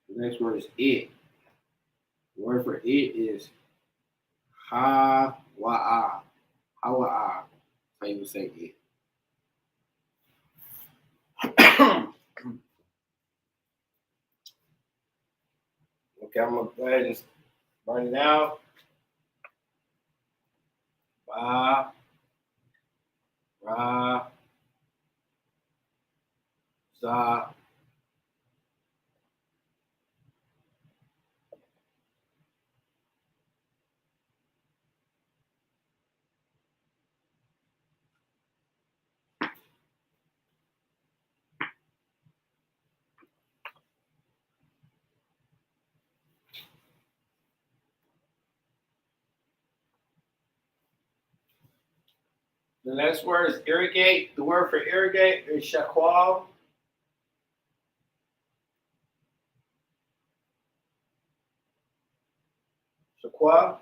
The next word is it. The word for it is Hawa'a. Hawa'a. How you would say it. Okay, I'm gonna go ahead and write it out. Ba, ra, za. The next word is irrigate. The word for irrigate is shakwa. Shakwa.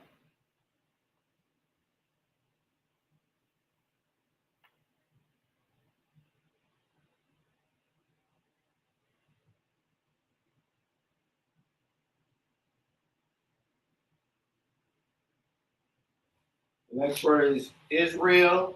The next word is Israel.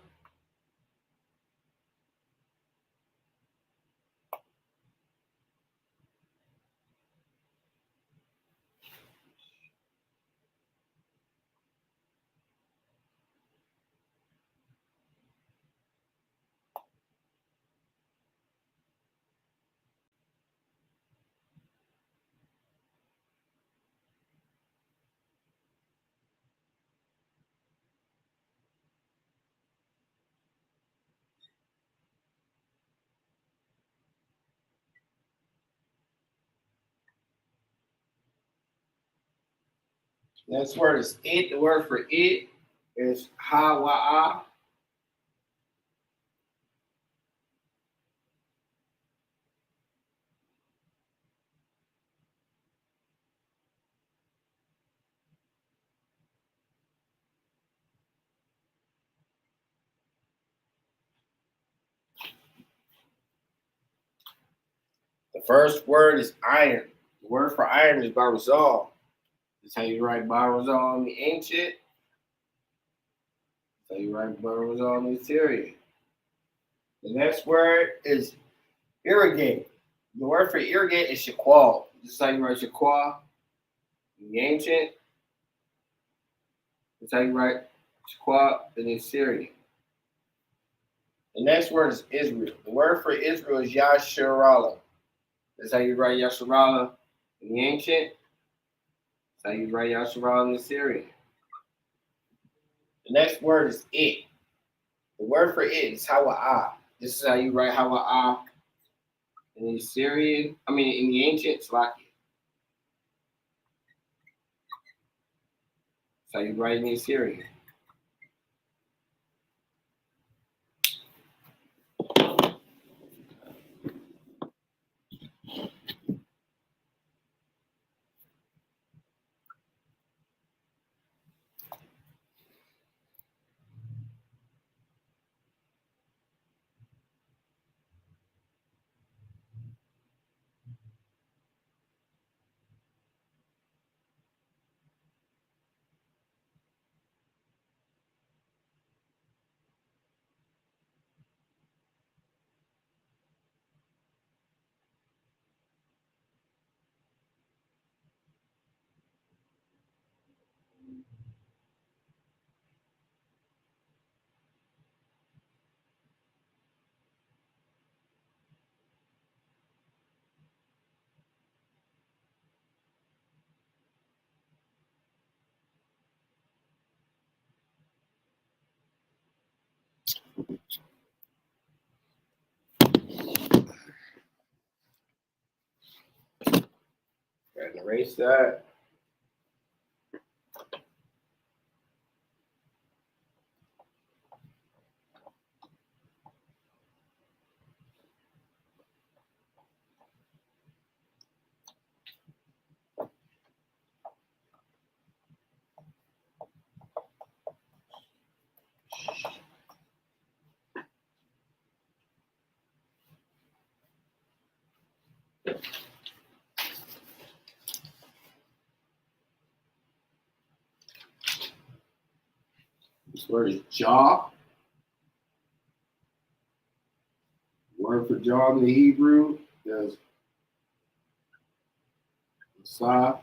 Next word is it. The word for it is hawa'a. The first word is iron. The word for iron is barazal. That's how you write barazal in the ancient. That's how you write barazal in the Syrian. The next word is irrigate. The word for irrigate is shaqual. This is how you write shaqual in the ancient. That's how you write shaqual in the Syrian. The next word is Israel. The word for Israel is Yasharallah. That's how you write Yasharallah in the ancient. That's how you write Yasharallah in the Syrian. The next word is it. The word for it is Hawa'a. This is how you write Hawa'a in the Syrian. I mean, in the ancient Slovakia. That's how you write in the Syrian. Erase that. This word is jaw. Word for jaw in the Hebrew is Sa.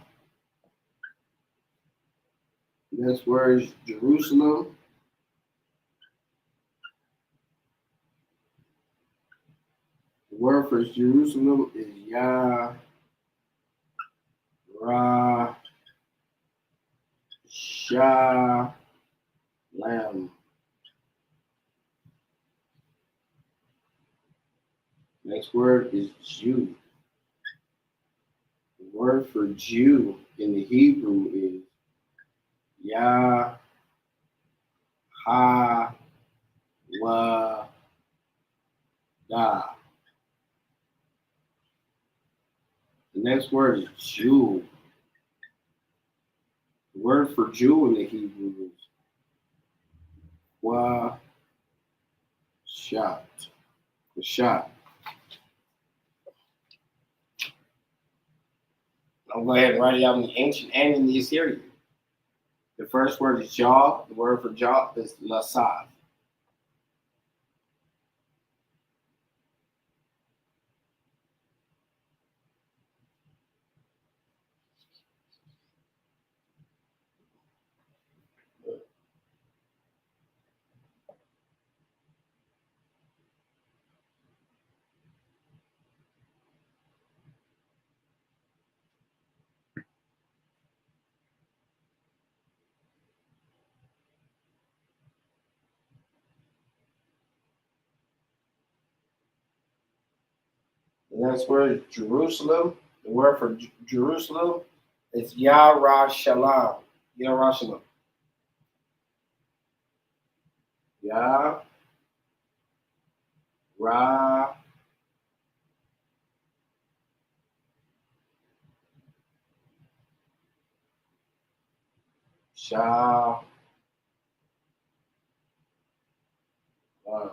Next word is Jerusalem. The word for Jerusalem is Yah Ra Sha Lam. Next word is Jew. The word for Jew in the Hebrew is Yah Ha Wa Da. The next word is Jew. The word for Jew in the Hebrew is Wa Shat. The shot. I'll go ahead and write it out in the ancient and in the Assyrian. The first word is jaw. The word for jaw is lasav. The next word is Jerusalem. The word for Jerusalem is Yarashalam. Yarashalam. Ya Ra Sha Lam.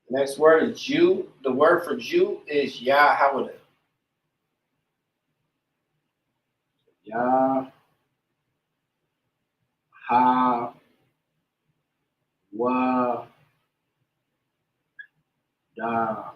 Next word is Jew. The word for Jew is Yahweh. Yah Ha Wa Da.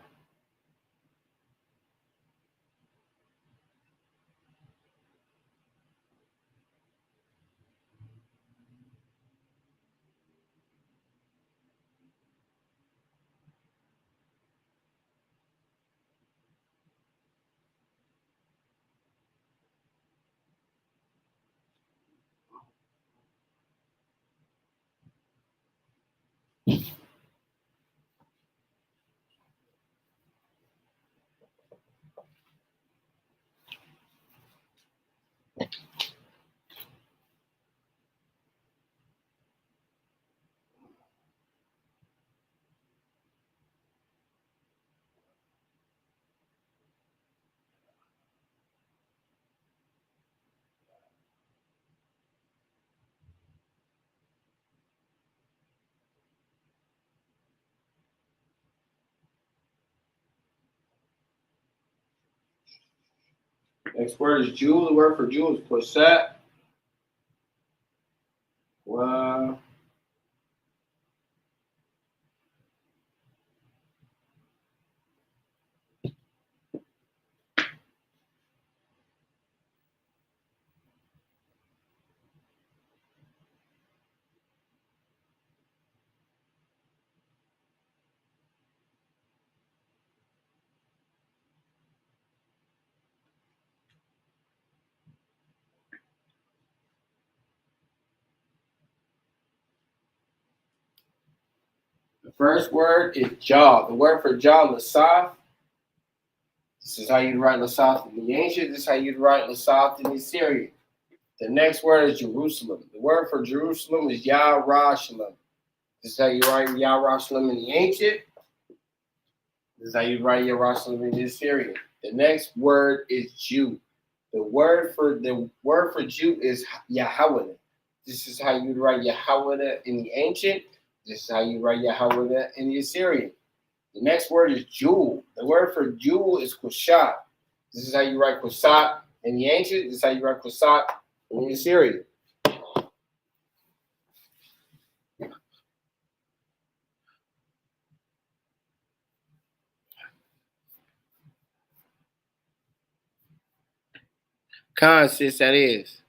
Next word is Jew. The word for Jew is Poset. Wa The first word is jaw. The word for jaw, lasaf. This is how you write lasaf in the ancient. This is how you write lasaf in the Assyrian. The next word is Jerusalem. The word for Jerusalem is Yarashalam. This is how you write Yarashalam in the ancient. This is how you write Yarashalam in the Assyrian. The next word is Jew. The word for Jew is Yahweh. This is how you write Yahweh in the ancient. This is how you write Yahweh in the Assyrian. The next word is jewel. The word for jewel is kushat. This is how you write kusat in the ancient. This is how you write kusat in the Assyrian. Consist, that is.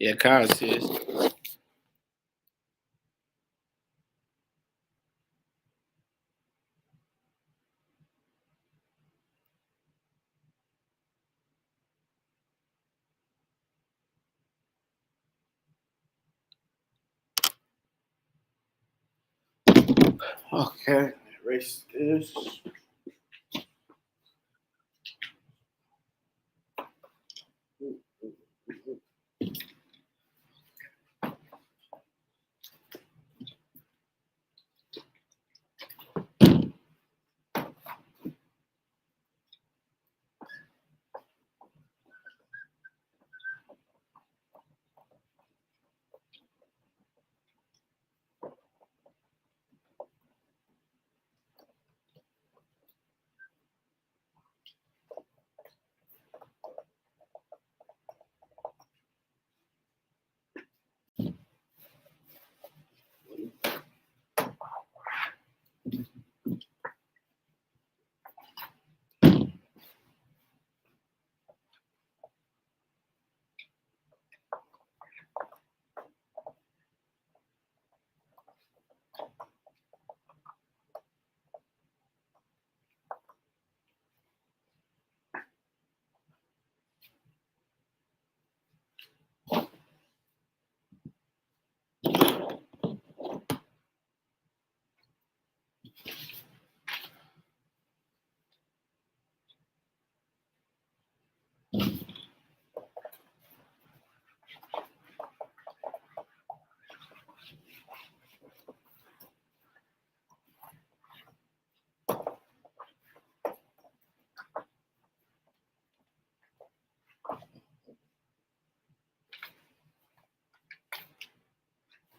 Yeah, consist. Okay, erase this.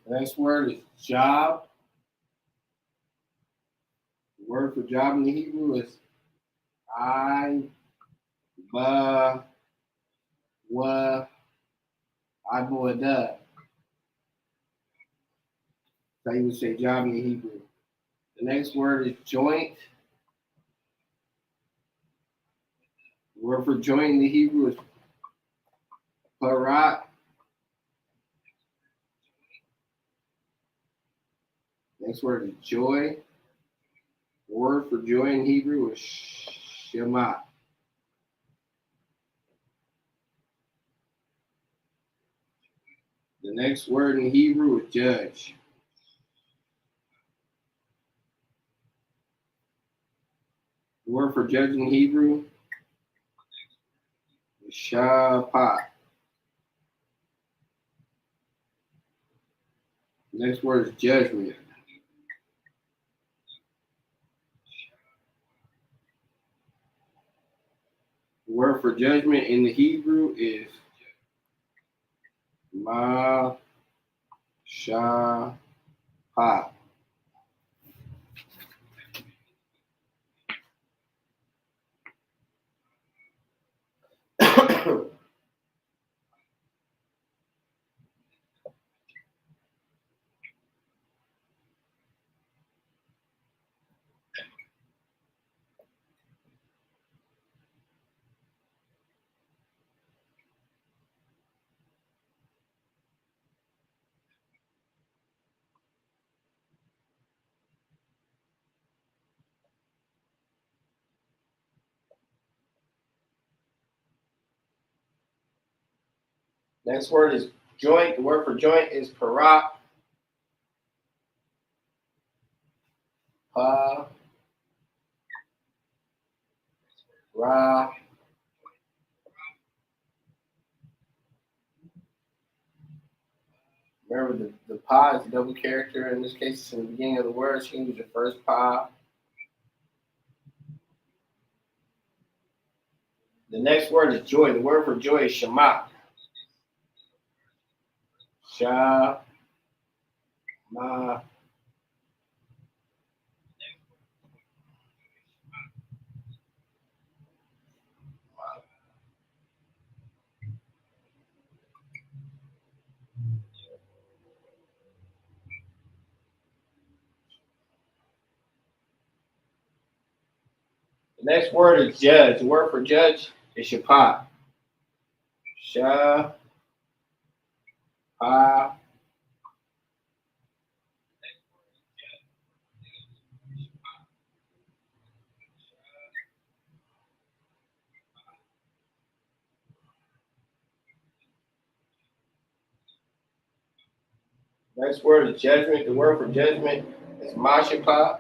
The next word is job. The word for job in the Hebrew is I, ba, wa, abuada. That's how you would say job in the Hebrew. The next word is joint. The word for joint in the Hebrew is parat. Next word is joy. The word for joy in Hebrew is shema. The next word in Hebrew is judge. The word for judge in Hebrew is shaphat. The next word is judgment. The word for judgment in the Hebrew is ma sha ha. Next word is joint. The word for joint is parat. Pa ra. Remember the pa is a double character. In this case, it's in the beginning of the word. So you can use your first pa. The next word is joy. The word for joy is shema. Sha ma. The next word is judge. The word for judge is shapat. Sha pa. Next word is judgment. The word for judgment is mashapa.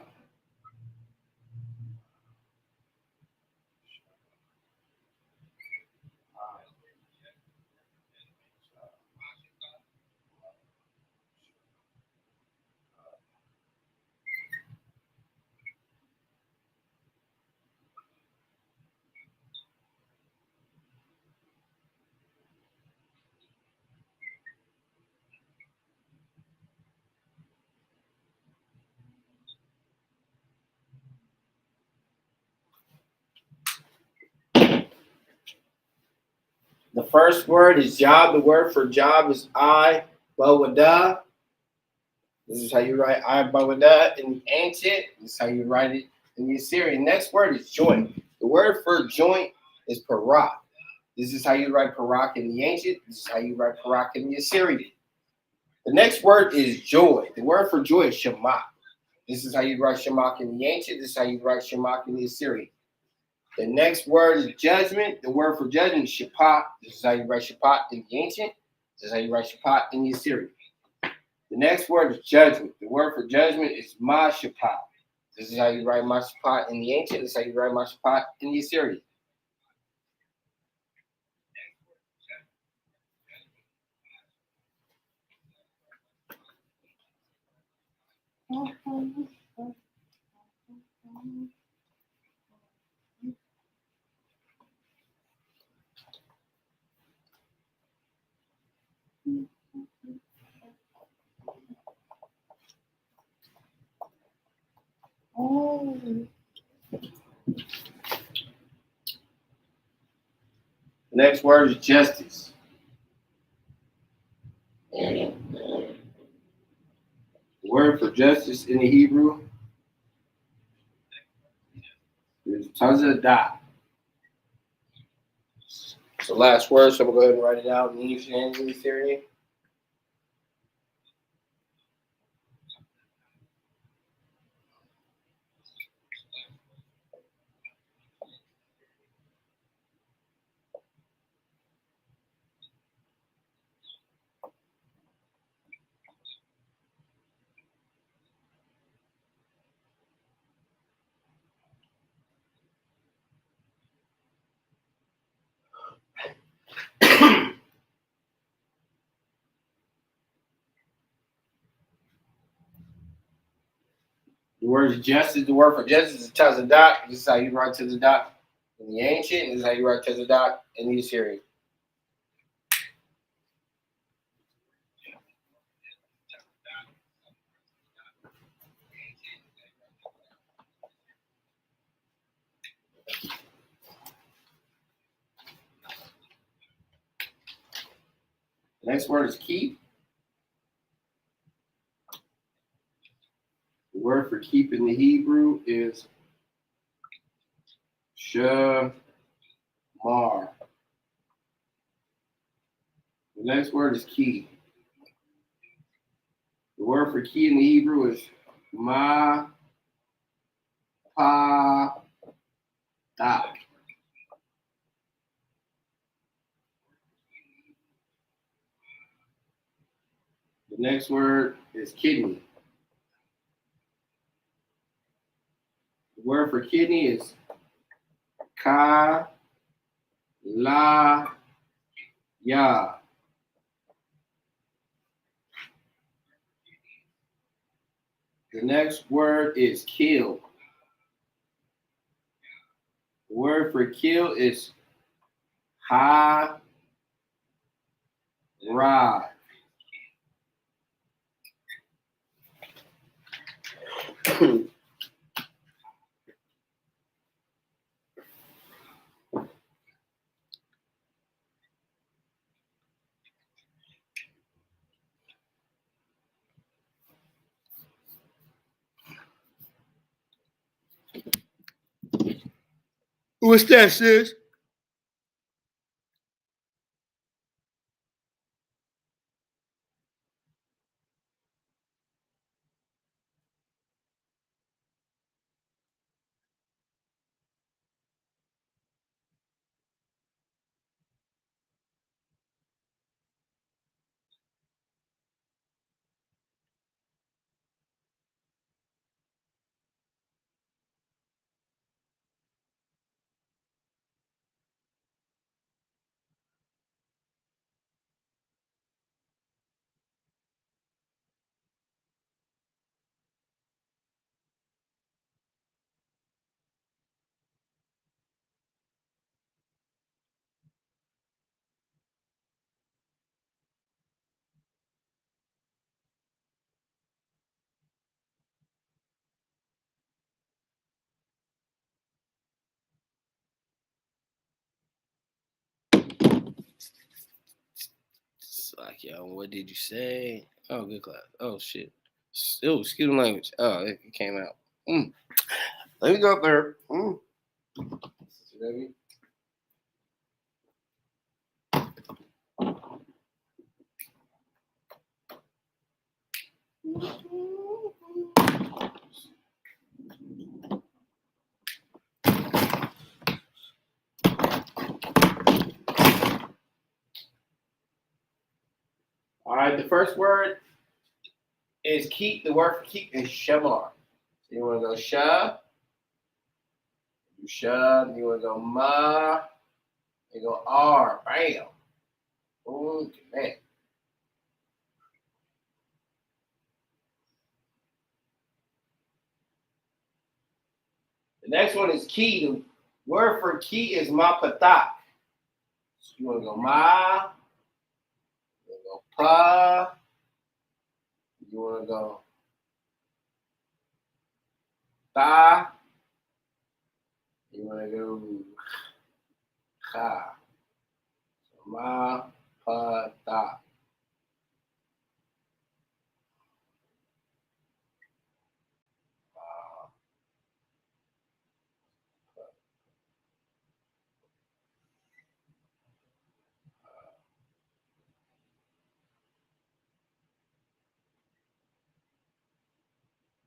The first word is job. The word for job is I, bawada. This is how you write I, bawada in the ancient. This is how you write it in the Assyrian. Next word is joint. The word for joint is parak. This is how you write parak in the ancient. This is how you write parak in the Assyrian. The next word is joy. The word for joy is shemak. This is how you write shemak in the ancient. This is how you write shemak in the Assyrian. The next word is judgment. The word for judgment is shapat. This is how you write shapat in the ancient. This is how you write shapat in the Assyrian. The next word is judgment. The word for judgment is ma shapat. This is how you write ma shapat in the ancient. This is how you write ma shapat in the Assyrian. Next word is justice. The word for justice in the Hebrew is tazadah. It's the last word, so I'm going to go ahead and write it out in English theory. The word is justice. The word for justice is tazadah. This is how you write tazadah in the ancient, and this is how you write tazadah in the Assyrian. The next word is keep. The word for keep in the Hebrew is shamar. The next word is key. The word for key in the Hebrew is ma pa da. The next word is kidney. The word for kidney is ka la ya. The next word is kill. The word for kill is ha ra. What's that, sis? Like, yo, what did you say? Oh, good class. Oh, shit. Oh, excuse my language. Oh, it came out. Let me go up there. All right, the first word is keep. The word for keep is shamar. So you want to go sha, you sha, you want to go ma, you go r, bam. Okay, man. The next one is key. The word for key is ma patak. So you want to go ma, you want to go pa, you want to go Ta. You want to go cha. Ma, pa, ta.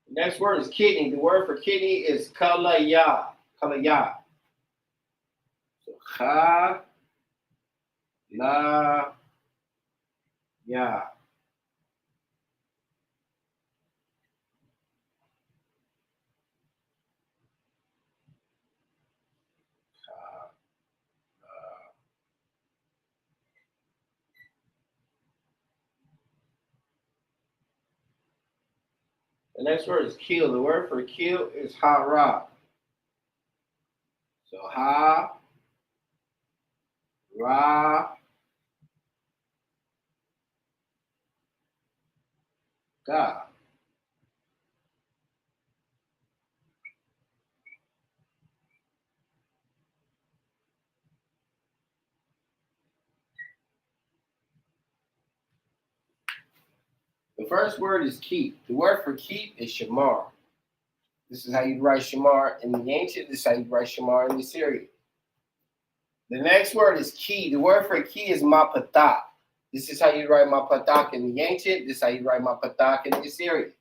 The next word is kidney. The word for kidney is kalaya. Kalaya. So cha, la, ya. The next word is kill. The word for kill is hara. So ha, ra, ga. The first word is keep. The word for keep is shamar. This is how you write shamar in the ancient. This is how you write shamar in the Syrian. The next word is key. The word for key is mapatak. This is how you write mapatak in the ancient. This is how you write mapatak in the Assyrian.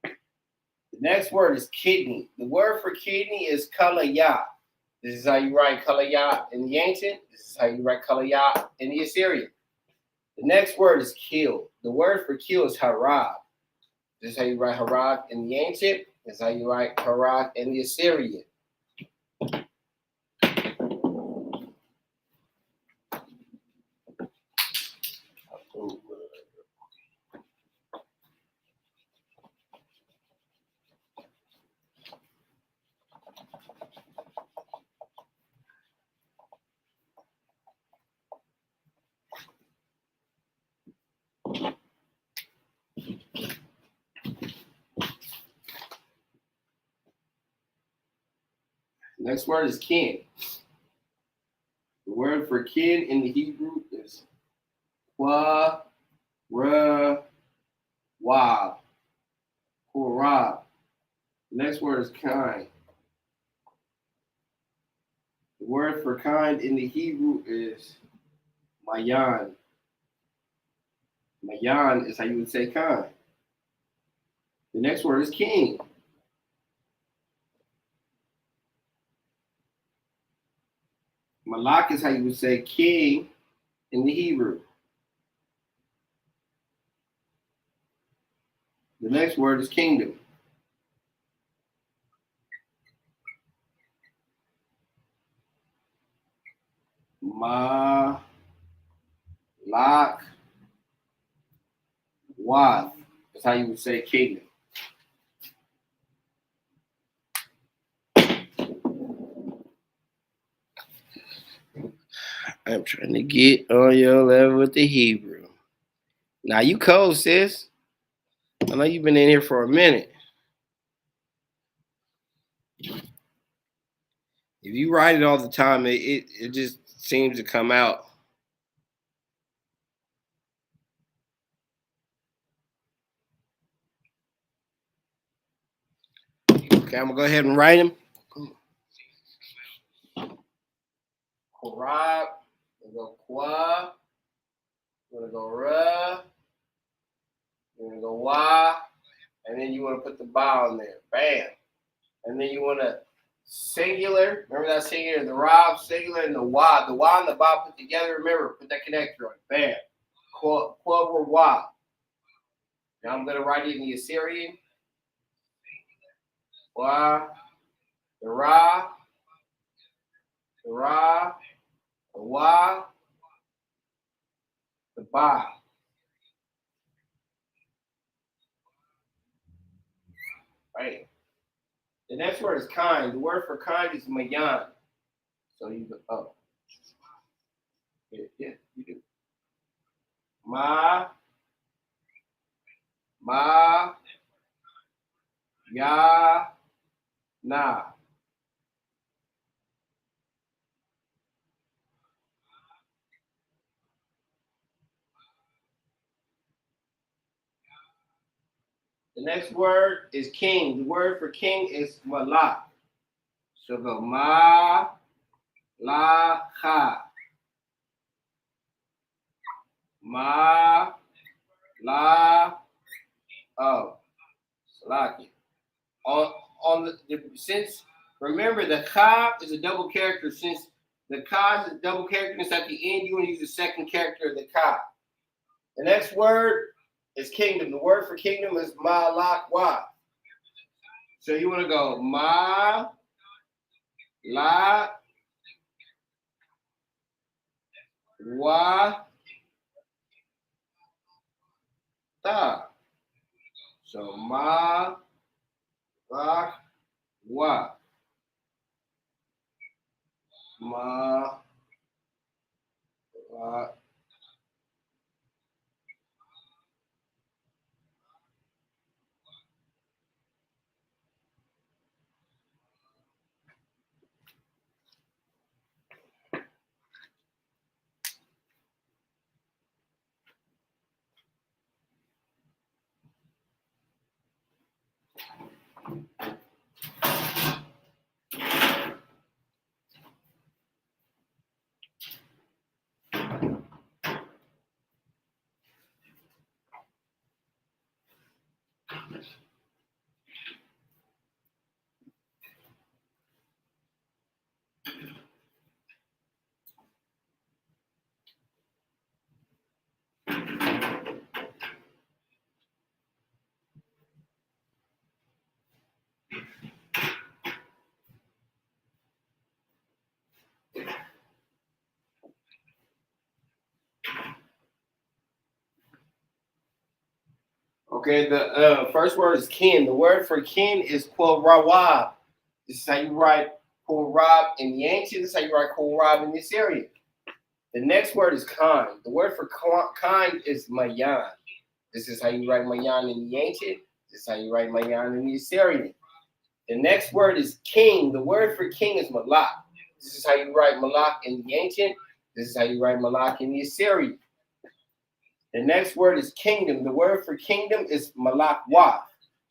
The next word is kidney. The word for kidney is kalaya. This is how you write kalaya in the ancient. This is how you write kalaya in the Assyrian. The next word is kill. The word for kill is harag. This is how you write harag in the ancient. This is how you write harag in the Assyrian. Next word is kin. The word for kin in the Hebrew is qua, ra, wa, korab. The next word is kind. The word for kind in the Hebrew is mayan. Mayan is how you would say kind. The next word is king. Malak is how you would say king in the Hebrew. The next word is kingdom. Ma, lak, wath is how you would say kingdom. I'm trying to get on your level with the Hebrew. Now you cold, sis. I know you've been in here for a minute. If you write it all the time, it just seems to come out. Okay, I'm gonna go ahead and write them. Korab, we're gonna go kwa, we're gonna go ra, we're gonna go wa, and then you want to put the ba on there. Bam. And then you want to singular. Remember that singular, the rob singular, and the wa. The wa and the ba put together. Remember, put that connector on. Bam. Kwa or wa. Now I'm gonna write it in the Assyrian. Wa, the ra, the ra, the wa, the ba. Right. The next word is kind. The word for kind is mayan. So you go, oh. Yeah, you do. Ma, ya, Nah. The next word is king. The word for king is malak. So go ma, la, ha. Ma, la, oh, salaki. On the since remember the ka is a double character. Since the ka is a double character, it's at the end. You want to use the second character of the ka. The next word is kingdom. The word for kingdom is malakwa. So you want to go ma, la, wa, ta. So ma, la, wa, ma, la. Okay, the first word is kin. The word for kin is rawab. This is how you write Korab in the ancient. This is how you write Korab in the Assyrian. The next word is kind. The word for kind is mayan. This is how you write mayan in the ancient. This is how you write mayan in the Assyrian. The next word is king. The word for king is malak. This is how you write malak in the ancient. This is how you write malak in the Assyrian. The next word is kingdom. The word for kingdom is malakwath.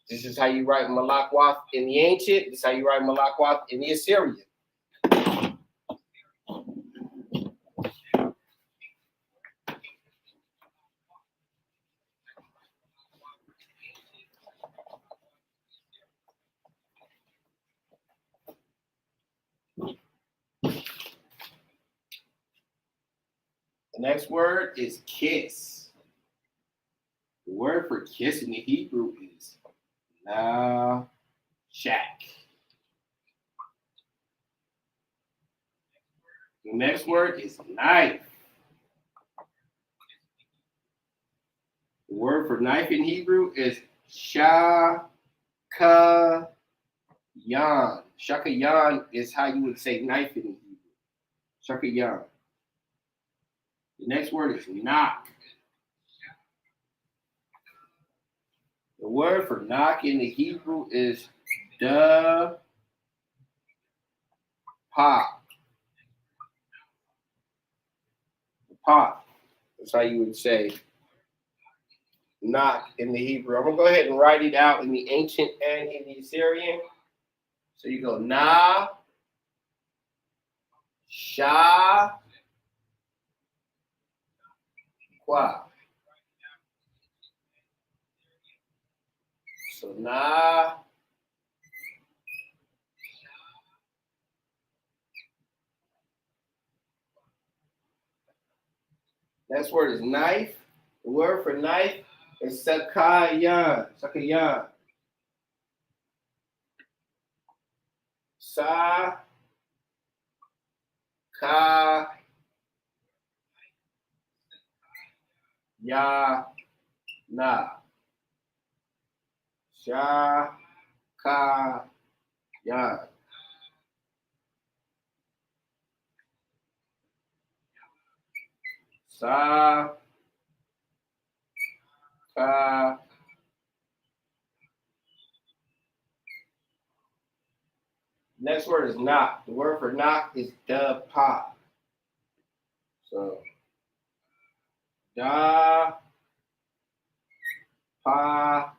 This is how you write malakwath in the ancient. This is how you write malakwath in the Assyrian. The next word is kiss. The word for kiss in the Hebrew is nashak. The next word is knife. The word for knife in Hebrew is shakayan. Shakayan is how you would say knife in Hebrew. Shakayan. The next word is knock. The word for knock in the Hebrew is da pop. Pop. That's how you would say knock in the Hebrew. I'm going to go ahead and write it out in the ancient and in the Assyrian. So you go na, sha, kwa. So na, next word is knife. The word for knife is sakayan. Sakayan. Sa, ka, ya, na. Sha, ka, ya. Sa, ka, Next word is knock. The word for knock is da pa. So da pa.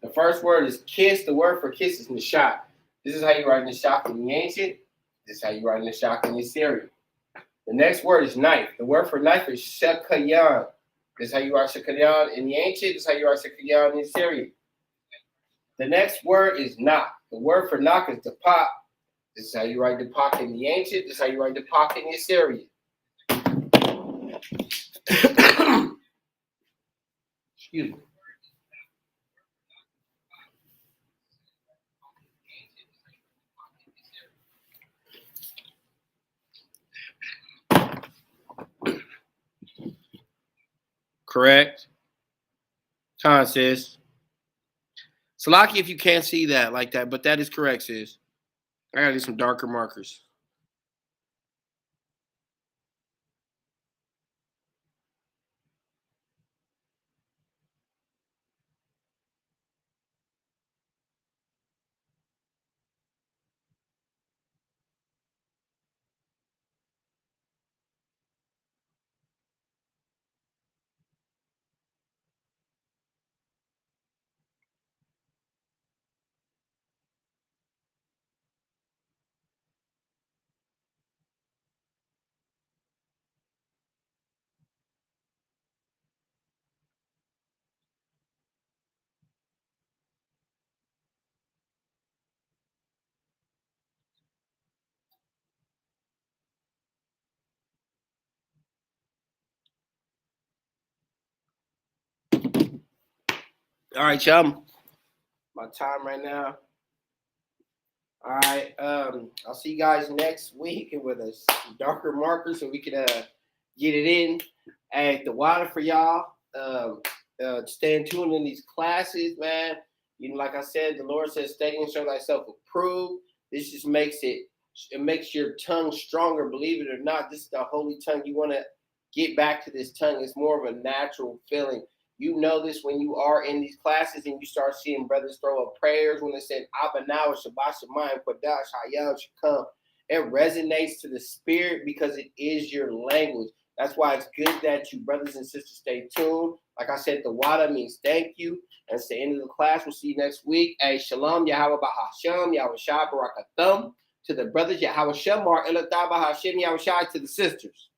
The first word is kiss. The word for kiss is nishak. This is how you write nishak in the ancient. This is how you write nishak in the Syrian. The next word is knife. The word for knife is shekayan. This is how you write shekayan in the ancient. This is how you write shekayan in the Syrian. The next word is knock. The word for knock is depak. This is how you write depak in the ancient. This is how you write depak in the Syrian. Excuse me. Correct. Con, sis. Salaki, if you can't see that like that, but that is correct, sis. I gotta do some darker markers. All right, chum. My time right now. All right. I'll see you guys next week with a darker marker so we can get it in. Hey, the water for y'all. Staying tuned in these classes, man. You know, like I said, the Lord says, "Study and show thyself approved." This just makes it makes your tongue stronger. Believe it or not, this is the holy tongue. You want to get back to this tongue. It's more of a natural feeling. You know this when you are in these classes and you start seeing brothers throw up prayers when they said Abba now Shabbat Shemayim Qadash Hayam should come. It resonates to the spirit because it is your language. That's why it's good that you brothers and sisters stay tuned. Like I said, the wada means thank you. And it's the end of the class. We'll see you next week. Hey, Shalom, Yahweh Bahasham, Yahweh Shai Barakathum. To the brothers, Yahweh Shamar, Elatah Bahashim, Yahweh Shai. To the sisters.